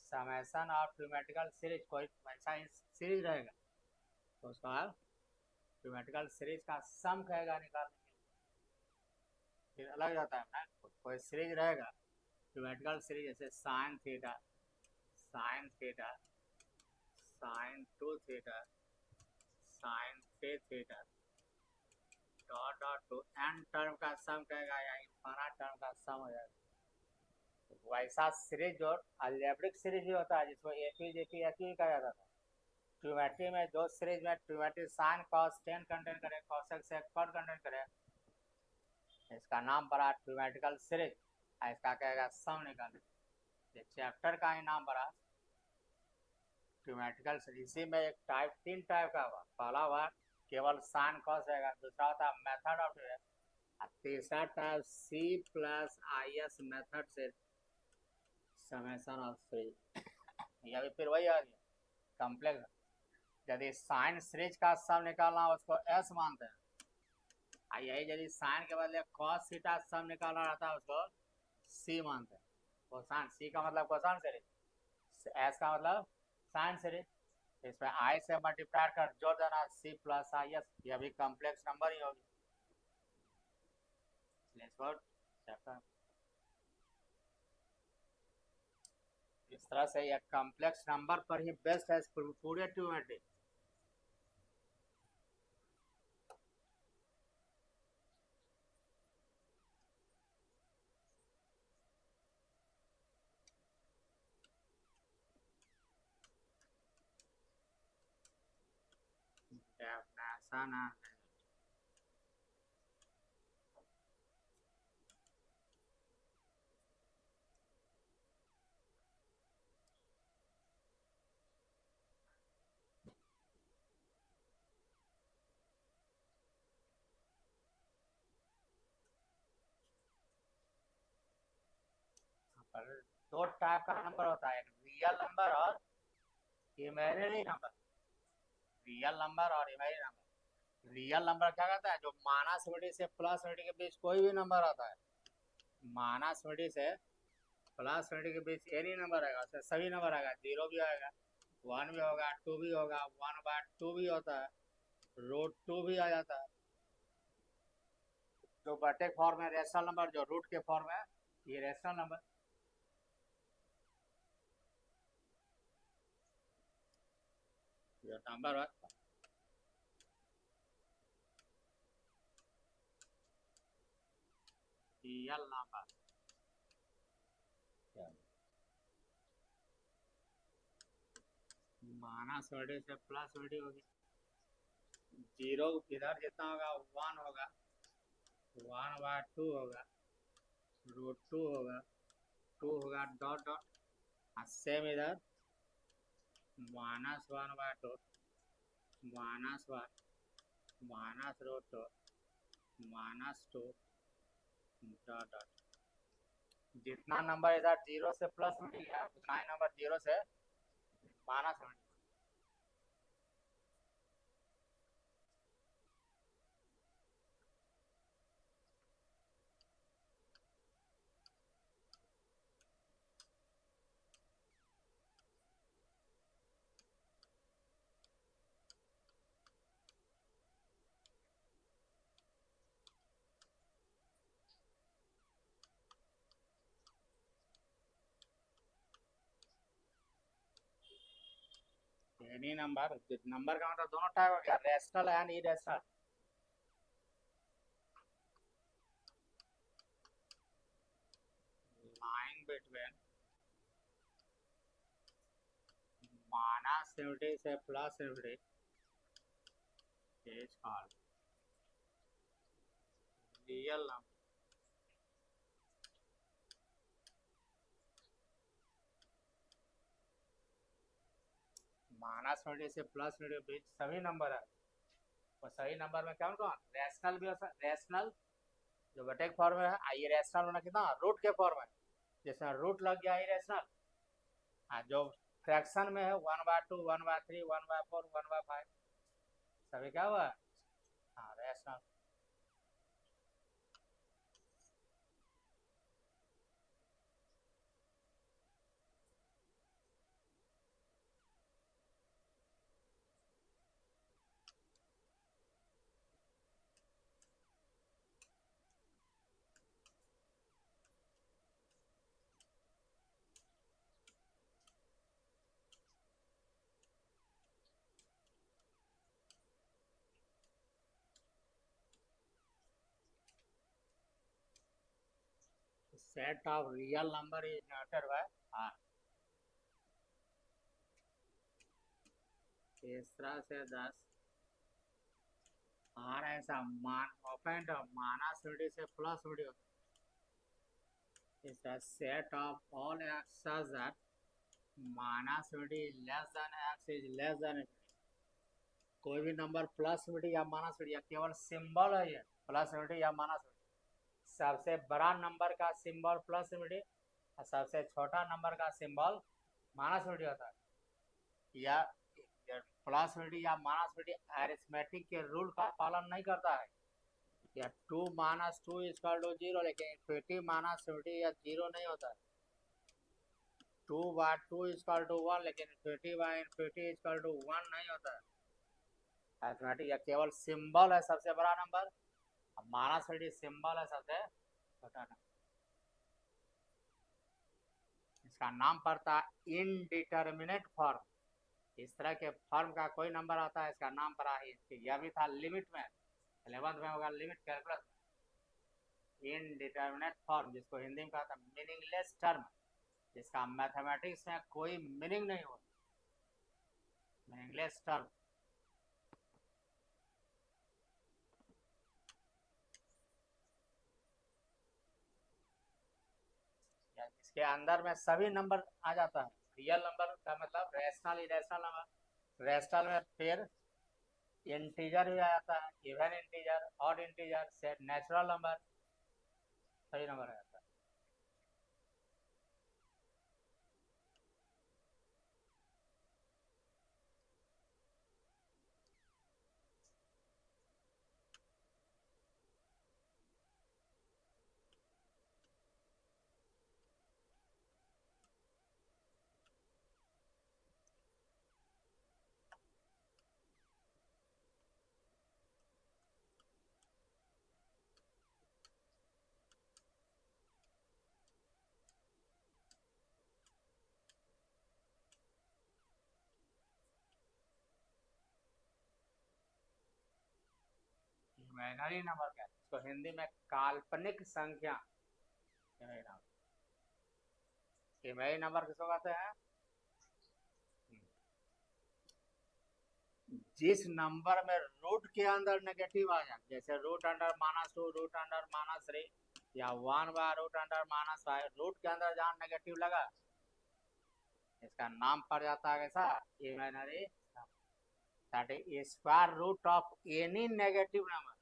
समेशन ऑफ ज्योमेट्रिकल सीरीज, कोई ऐसा सीरीज रहेगा तो उसका ज्योमेट्रिकल सीरीज का सम कहेगा निकालने के लिए, फिर अलग जाता है ना। कोई सीरीज रहेगा ज्योमेट्रिकल सीरीज जैसे sine theta sine theta sine 2 theta sine 3 theta dot dot to N term का सम कहेगा या इन्फिनिट टर्म का सम हो जाएगा। वैसा सीरीज जो अलजेब्रिक सीरीज भी होता है जिसको एपी जेपी एपी कहा जाता था। ज्योमेट्री में जो सीरीज में geometry sign cos ten content करे, कॉसेक सेक कॉट कंटेंट करे, इसका नाम पड़ा ज्योमेट्रिकल सीरीज। इसका कहेगा सम निकालने, चैप्टर का ही नाम पड़ा ज्योमेट्रिकल सीरीज। इसी में एक टाइप 3 टाइप का हुआ, पहला हुआ केवल साइन कॉस रहेगा, दूसरा होता मेथड ऑफ, तीसरा type C plus I S method से समेशन ऑफ सीरीज। यह भी फिर वही आ गया कॉम्प्लेक्स। यदि साइन सीरीज का सम निकालना उसको एस मानते हैं, यही यदि साइन के बदले कॉस थीटा सम निकालना रहता है उसको सी मानते हैं। कोसाइन, सी का मतलब कोसाइन सीरीज, एस का मतलब साइन सीरीज। इसमें आई से मल्टीप्लाई कर जोड़ देना सी प्लस आई एस, यह भी कॉम्प्लेक्स नंबर ही होगी। चैप्टर इस तरह से यह कॉम्प्लेक्स नंबर पर ही बेस्ट है पूरे ट्यूमेट्री। ऐसा ना पर दो टाइप का नंबर होता है, रियल नंबर और इमेजिनरी नंबर। रियल नंबर और इमेजिनरी नंबर। रियल नंबर क्या कहता है, जो माइनस मिडी से प्लस मिडी के बीच कोई भी नंबर आता है, माइनस मिडी से प्लस मिडी के बीच एनी नंबर आएगा, उसमें सभी नंबर आएगा, 0 भी आएगा, 1 भी होगा, 2 भी होगा, 1/2 भी होता है, √2 भी आ जाता है। जो बटे फॉर्म है रेशनल नंबर, जो रूट के फॉर्म है ये रेशनल नंबर। जो नंबर है रियल नंबर, माइनस मिडी से प्लस मिडी होगी, 0 इधर जितना होगा 1 होगा, 1/2 होगा, √2 होगा, 2 होगा, डॉट डॉट, सेम इधर -1/2, -1, -√2, -2, डॉट डॉट। जितना नंबर इधर 0 से प्लस में गया उतना ही नंबर 0 से माइनस में। एनी नंबर, नंबर का मतलब दोनों टाइप हो गया, rational and irrational. Line between -70 से +70 is called रियल नंबर। -70 से +70 के बीच सभी नंबर है, और सही नंबर में कौन कौन, रेशनल भी हो सकता, रेशनल जो बटे के फॉर्म में है, ये रेशनल होना कितना रूट के फॉर्म में, जैसे रूट लग गया इरेशनल। जो फ्रैक्शन में है 1/2, 1/3, 1/4, 1/5, सभी क्या हुआ, हाँ rational. Set of real number is noted by R. इस तरह से 10 आर ऐसा मान ओपन -70 से +70 होता है। इस set of all x such that -70 less than x is less than infinity। कोई भी नंबर +70 या -70 या केवल सिंबल है, ये +70 या -70, सबसे बड़ा नंबर का सिंबल +70 और सबसे छोटा नंबर का सिंबल -70 होता है। या +70 या -70 अरिथमेटिक के रूल का पालन नहीं करता है, या 2 - 2 = 0, लेकिन इन्फिनिटी -70 या 0 नहीं होता है। 2/2 = 1, लेकिन इन्फिनिटी = 1 नहीं होता है। अरिथमेटिक या केवल सिंबल है सबसे बड़ा नंबर, -70 सिंबल है सबसे छोटा नंबर। इसका नाम पड़ता है इनडिटर्मिनेट फॉर्म। इस तरह के फॉर्म का कोई नंबर आता है, इसका नाम पड़ा है। यह भी था लिमिट में, 11th में होगा लिमिट कैलकुलस। इनडिटर्मिनेट फॉर्म, जिसको हिंदी में कहा था मीनिंगलेस टर्म, जिसका मैथमेटिक्स में कोई मीनिंग नहीं होता, मीनिंगलेस टर्म। इसके अंदर में सभी नंबर आ जाता है। रियल नंबर का मतलब रैशनल, इरेशनल नंबर। रैशनल में फिर इंटीजर भी आ जाता है, इवन इंटीजर, ऑड इंटीजर, से नेचुरल नंबर, सही नंबर आ जाता है। इमेजिनरी नंबर क्या है? इसको हिंदी में काल्पनिक संख्या, इमेजिनरी नंबर किसको कहते हैं? जिस नंबर में रूट के अंदर नेगेटिव आ जाए, जैसे रूट अंडर -2, रूट अंडर -3, या 1/√अंडर -5, रूट के अंदर जहाँ नेगेटिव लगा, इसका नाम पड़ जाता है कैसा? Imaginary. That is square root of any negative number.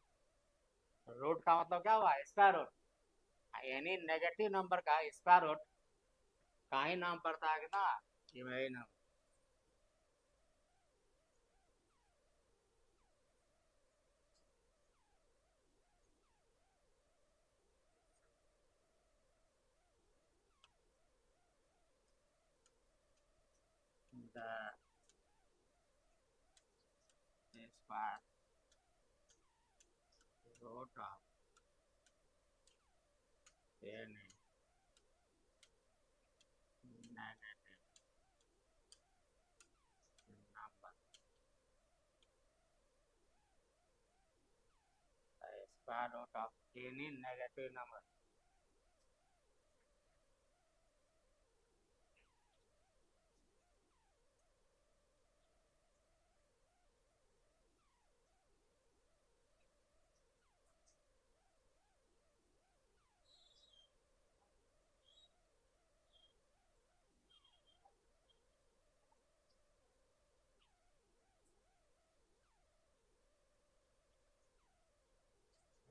Root का मतलब क्या हुआ? Square root. Any negative number का स्क्वायर रूट का ही नाम पड़ता है ना imaginary number. The square root of any negative number, the square root of any negative number,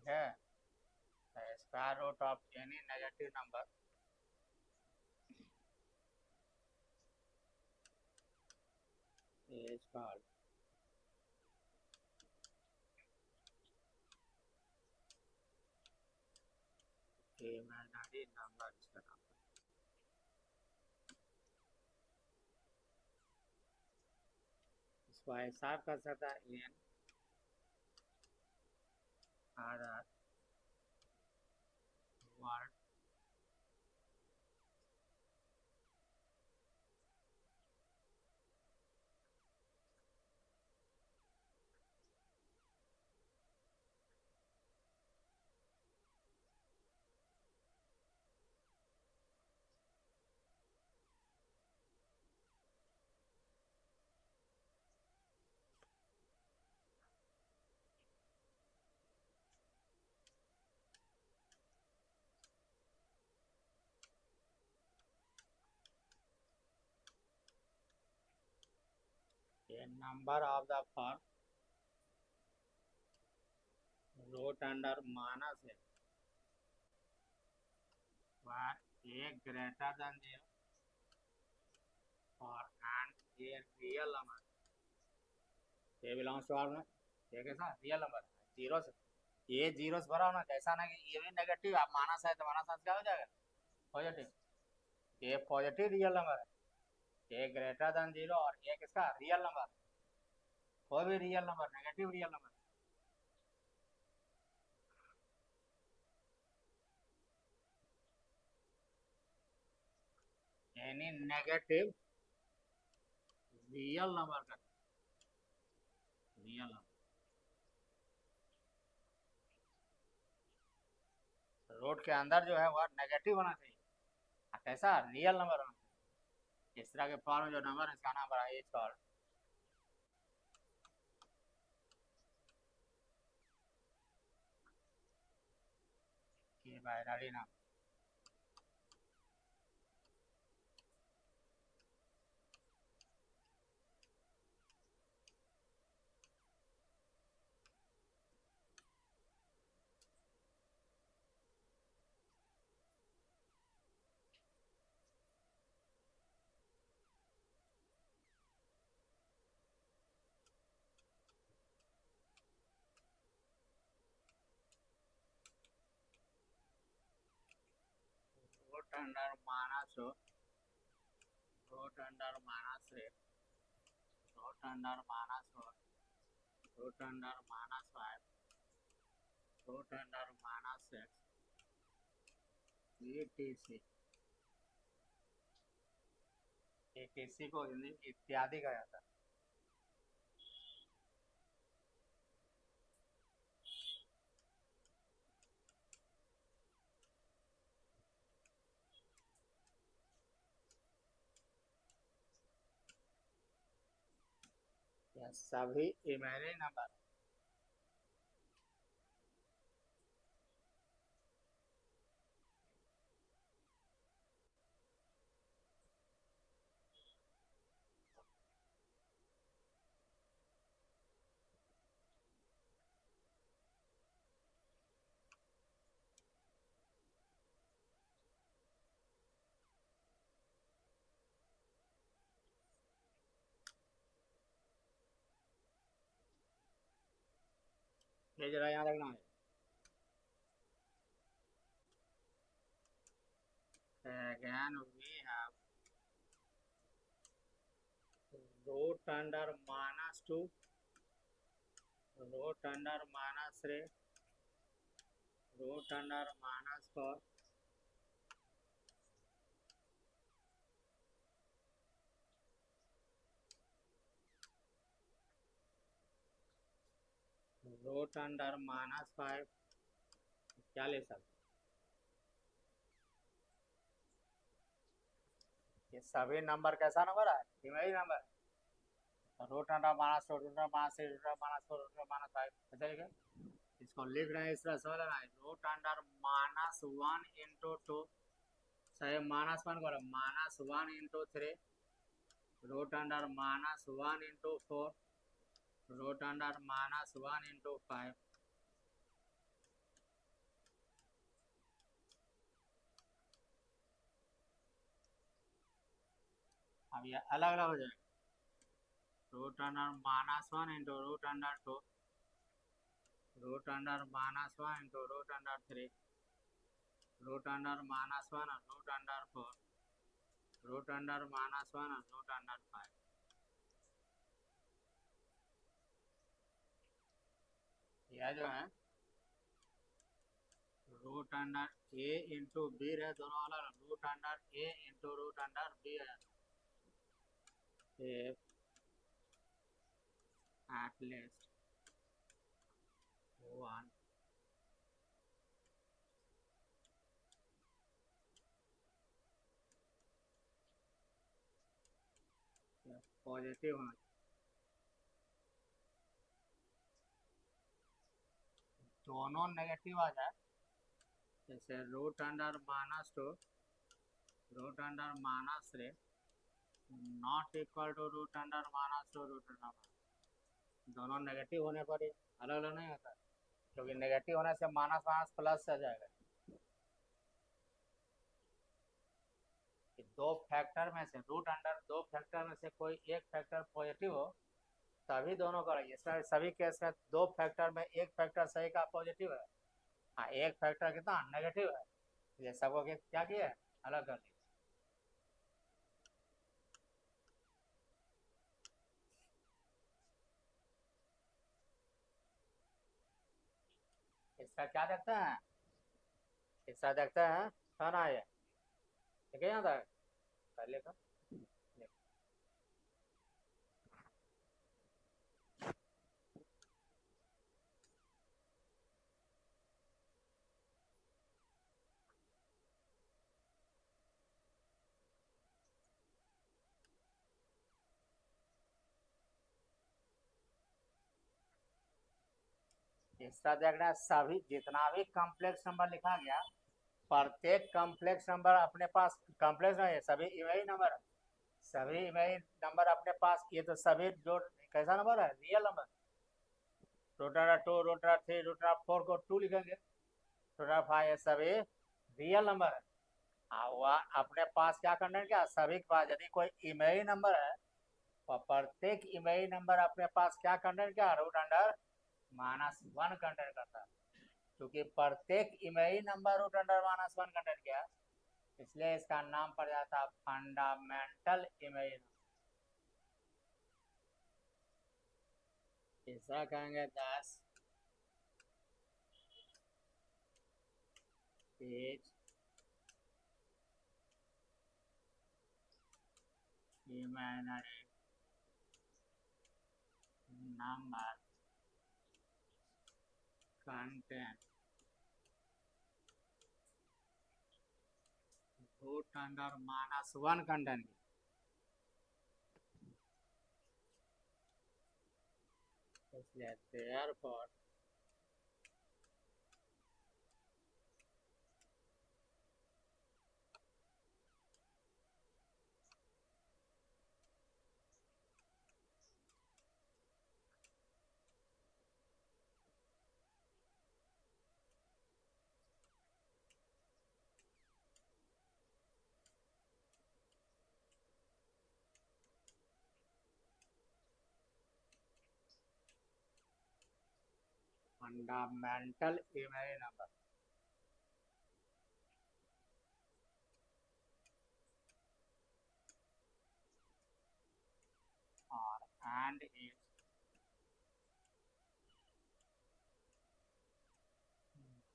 okay? The square root of any negative number is called imaginary number। इसका नाम इसको ऐसा कर सकता है N R R word a number of the form root under minus a, where a greater than 0 or and a real number, a belongs to R में, ये कैसा रियल नंबर? जीरो से, ये जीरो से भरा होना, कैसा ना कि ये भी नेगेटिव, आप माइनस है तो माइनस क्या हो जाएगा? पॉजिटिव। ये पॉजिटिव रियल नंबर है, ए ग्रेटर देन 0 और ये किसका? Real number. कोई भी real number negative real number, any negative real number का, रियल नंबर रूट के अंदर जो है वह नेगेटिव होना चाहिए। कैसा रियल नंबर होना चाहिए। इस तरह के फॉर्म में जो नंबर है इसका नाम बड़ा as called binary number. Root under minus root under minus root under minus root under minus 5 root under minus 6 etc को इत्यादि कहा जाता है। यह सभी इमेजिनरी नंबर ये जरा याद रखना है। Again we have root under minus 2 root under minus 3 root under minus 4 root under minus 5 क्या ले सकते। ये सभी नंबर कैसा नंबर है imaginary number. Root under minus root under minus 3 root under minus 4 root under minus 5 ऐसा लिखे। इसको लिख रहे हैं इस तरह समझ लेना है। रूट अंडर माइनस 1 इंटू 2 सही माइनस 1 को minus 1 into 3 root under minus 1 into 4 root under minus 1 into 5 अब ये अलग अलग हो जाएगा। Root under minus 1 into root under 2 root under minus 1 into root under 3 root under minus 1 root under 4 root under minus 1 root under 5। यह जो है root under A into B है दोनों अलग। Root under A into root under B है। if at least one positive होना दोनों negative आ जाए। जैसे root under minus 2 root under minus 3 not equal to root under minus 2 root under दोनों नेगेटिव होने पर ही अलग अलग नहीं होता क्योंकि नेगेटिव होने से माइनस माइनस प्लस आ जाएगा। दो फैक्टर में से रूट अंडर दो फैक्टर में से कोई एक फैक्टर पॉजिटिव हो तभी दोनों करेंगे। सभी केस में दो फैक्टर में एक फैक्टर सही का पॉजिटिव है। हाँ एक फैक्टर कितना नेगेटिव है। ये सबको क्या किया है अलग कर दिया। इसका क्या देखते हैं इसका देखते हैं है ना ये ठीक है यहाँ तक पहले का तीसरा देखना, सभी जितना भी कॉम्प्लेक्स नंबर लिखा गया, प्रत्येक कॉम्प्लेक्स नंबर अपने पास, कॉम्प्लेक्स नहीं है, सभी इमेज नंबर, सभी इमेज नंबर अपने पास, ये तो सभी जो कैसा नंबर है, real number. Root under 2, root under 3, root under 4 को 2 लिखेंगे, रूट अंडर 5, ये सभी रियल नंबर है। वह अपने पास क्या कंटेंट, क्या सभी के पास यदि कोई इमेज नंबर है तो प्रत्येक इमेज नंबर अपने पास क्या कंटेंट, क्या रूट अंडर -1 कंटेंट करता है। क्योंकि प्रत्येक image number root under -1 content किया है, इसलिए इसका नाम पड़ जाता है फंडामेंटल इमेज। तीसरा कहेंगे 10 each imaginary number contain root under -1 content। इसलिए therefore fundamental imaginary number or and is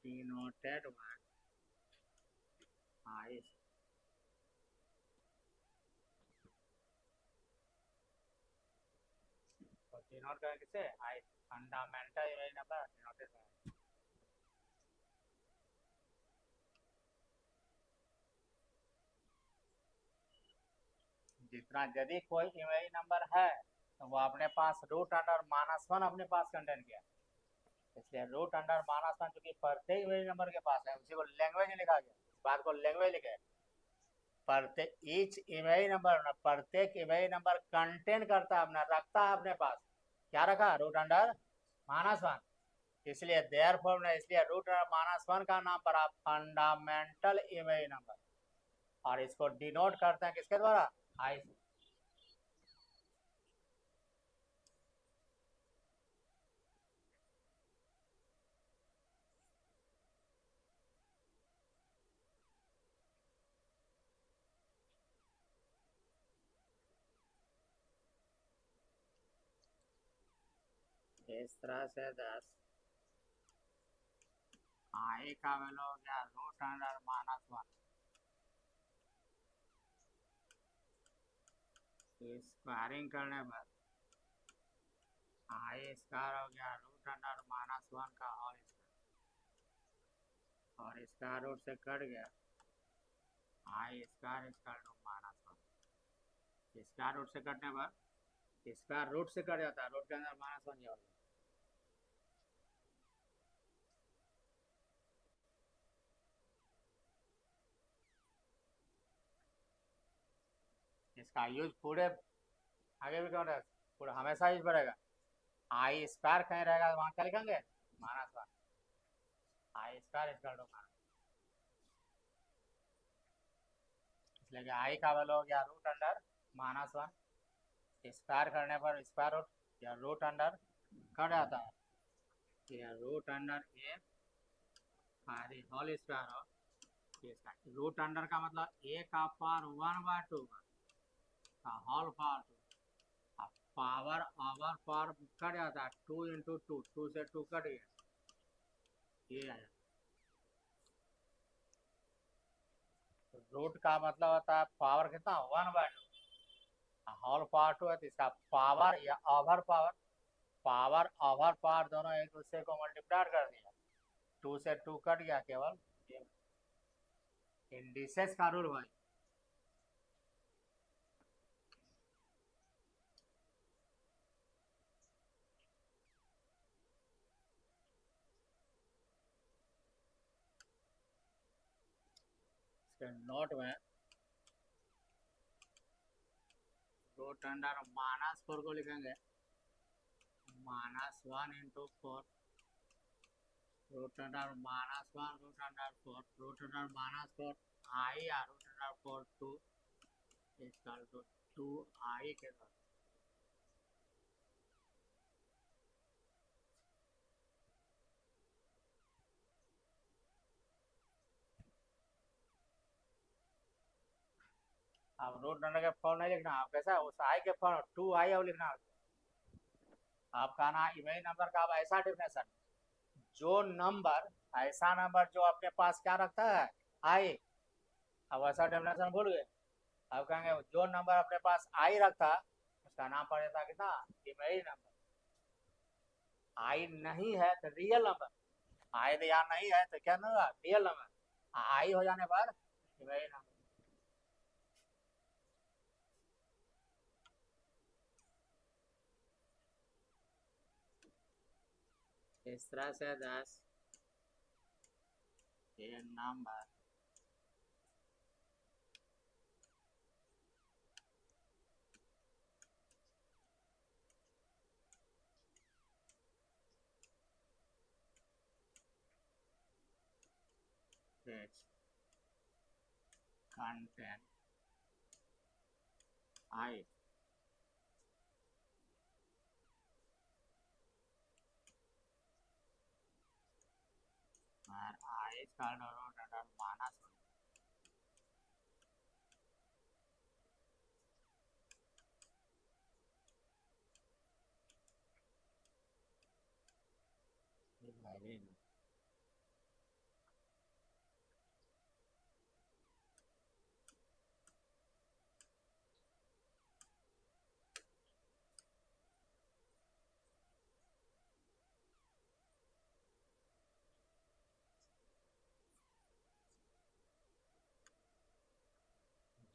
denoted by I। तो डिनोट करें किसे, i, fundamental image number denoted by. जितना यदि कोई इमेज नंबर है तो वो अपने पास रूट अंडर -1 अपने पास कंटेंट किया, इसलिए रूट अंडर -1 चूंकि प्रत्येक इमेज नंबर के पास है, उसी को लैंग्वेज में लिखा गया, इस बात को लैंग्वेज लिखे। प्रत्येक ईच इमेज नंबर, प्रत्येक इमेज नंबर कंटेंट करता है अपना, रखता है अपने पास, क्या रखा, रूट अंडर -1। इसलिए देयरफॉर ने, इसलिए रूट अंडर -1 का नाम पड़ा फंडामेंटल इमेज नंबर, और इसको डिनोट करते हैं किसके द्वारा, आई। इस तरह से 10 आई का वैल्यू हो गया रूट अंडर -1, स्क्वायरिंग करने पर आई स्क्वायर हो गया रूट अंडर -1 का होल स्क्वायर, और स्क्वायर रूट से कट गया i square square to -1। Square root से कटने पर स्क्वायर रूट से कट जाता है, रूट के अंदर -1 ही होगा। इसका यूज पूरे आगे भी कौन है, पूरा हमेशा यूज पड़ेगा। आई स्क्वायर कहीं रहेगा तो वहाँ क्या लिखेंगे, -1, आई स्क्वायर स्क्वायर टू -1। इसलिए कि आई का वैल्यू हो गया रूट अंडर -1, स्क्वायर करने पर स्क्वायर रूट या रूट अंडर कट जाता है, या root under A whole square हो, रूट अंडर का मतलब ए का पावर 1/2 का whole power 2, power over power cut जाता है, 2 × 2, 2 से 2 कट गया, ये आया। तो रूट का मतलब होता है पावर कितना 1/2, होल पावर 2 है तो इसका पावर या over power, power over power दोनों एक दूसरे को मल्टीप्लाई कर दिया, 2 से 2 कट गया, केवल इंडिसेस का रूल भाई। इसके नोट में रूट अंडर -4 को लिखेंगे, -1 × 4 root under -1 root under 4 root under -4 i या root under 4 2 equal to 2i के साथ। अब रूट अंडर के फॉर्म नहीं लिखना, आप कैसा उस आई के फॉर्म 2i अब लिखना। आपका ना इमेज नंबर का अब ऐसा डिफिनेशन, जो नंबर ऐसा नंबर जो अपने पास क्या रखता है आई, अब ऐसा डेफिनेशन भूल गए। अब कहेंगे जो नंबर अपने पास आई रखता उसका नाम पड़ जाता कितना इमेज नंबर। आई नहीं है तो रियल नंबर, आई तो यहाँ नहीं है तो क्या होगा रियल नंबर, आई हो जाने पर इमेज नंबर। इस तरह से 10 ये number which contain I where I is called root under -1।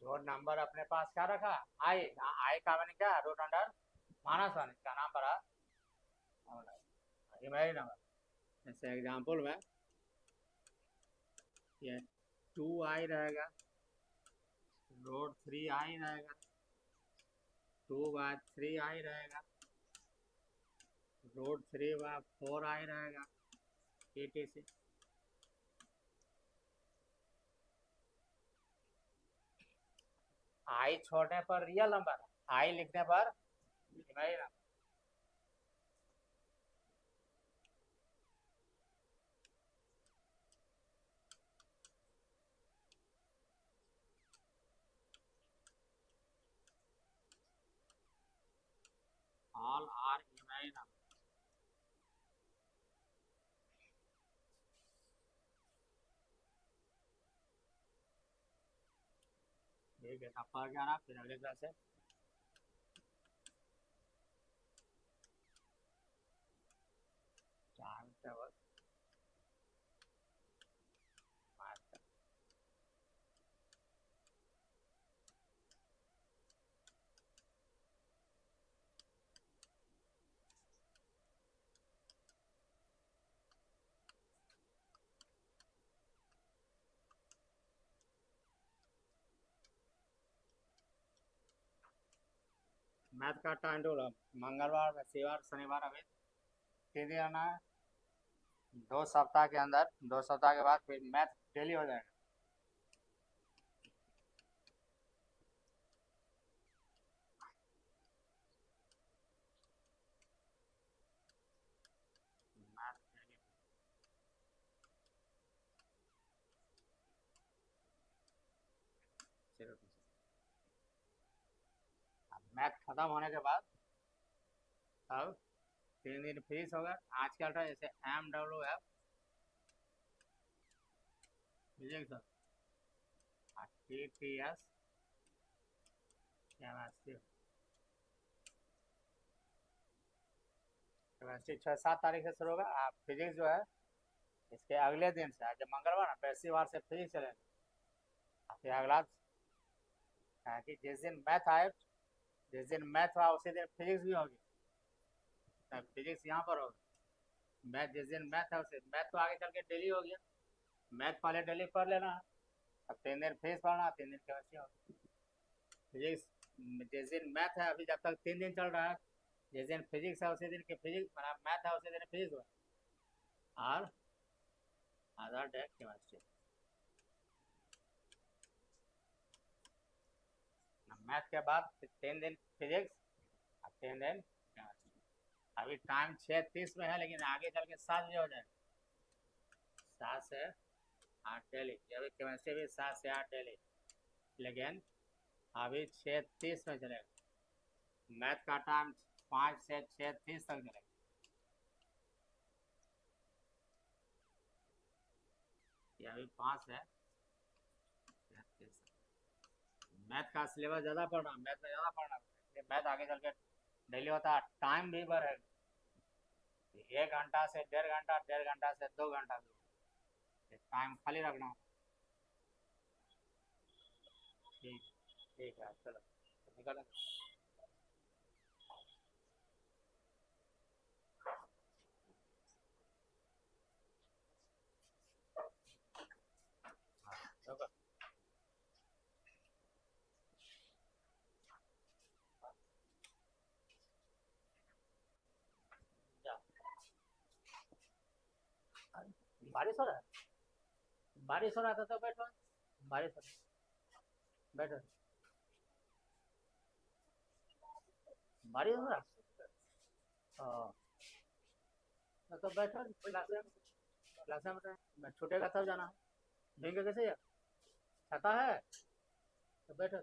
जो नंबर अपने पास क्या रखा आई, आई का मैंने क्या रूट अंडर -1, इसका नाम पड़ा इमेज नंबर। जैसे एग्जांपल में ये 2i रहेगा, रूट 3i रहेगा, 2/3i रहेगा, रूट 3/4i रहेगा, etc। आई छोड़ने पर रियल नंबर, आई लिखने पर image number. All are image number. ठीक है, तब पढ़ जाना फिर अगले क्लास से मैथ का टाइम टेबल मंगलवार शनिवार शनिवार अभी 3 दिन आना है, 2 सप्ताह के अंदर 2 सप्ताह के बाद फिर मैथ डेली हो जाएगा। मैथ डेली, चलो मैथ खत्म होने के बाद अब 3 दिन फिनिश होगा। आज का था जैसे MWF physics TPS chemistry. Chemistry 6-7 तारीख से शुरू होगा। आप फिजिक्स जो है इसके अगले दिन से, आज मंगलवार ना, बृहस्पतिवार से फिजिक्स चलेगा। फिर अगला कि जिस दिन मैथ आए, जिस दिन मैथ हुआ उसी दिन फिजिक्स भी होगी। फिजिक्स यहाँ पर होगा, मैथ जिस दिन मैथ है उसे, मैथ तो आगे चल के डेली हो गया, मैथ पहले डेली पढ़ लेना है। अब 3 दिन फिजिक्स पढ़ना, 3 दिन केमिस्ट्री होगी। फिजिक्स जिस दिन मैथ है, अभी जब तक 3 दिन चल रहा है, जिस दिन फिजिक्स है उसी दिन की फिजिक्स, मतलब मैथ है उसी दिन फिजिक्स हुआ, और अदर डे केमिस्ट्री। मैथ के बाद 3 दिन फिजिक्स और 3 दिन केमिस्ट्री। अभी टाइम 6:30 में है, लेकिन आगे चल के 7 बजे हो जाएगा, 7 से 8 डेली। अभी केमिस्ट्री भी 7 से 8 डेली, लेकिन अभी 6:30 में चलेगा। मैथ का टाइम 5 से 6:30 तक चलेगा। ये अभी 5 है, 6:30। मैथ का सिलेबस ज़्यादा पढ़ना, मैथ में ज़्यादा पढ़ना, इसलिए मैथ आगे चल के डेली होता है। टाइम भी बढ़ेगा, 1 घंटा से 1.5 घंटा, 1.5 घंटा से 2 घंटा, टाइम खाली रखना। ठीक, ठीक है, चलो निकल। बारिश हो रहा है, बारिश हो रहा था तो बैठो, बारिश हो रहा है, बैठो, बारिश हो रहा है। हाँ, तो बैठो, क्लास में छूटेगा तब जाना है, भीगे कैसे यार, छाता है तो बैठो।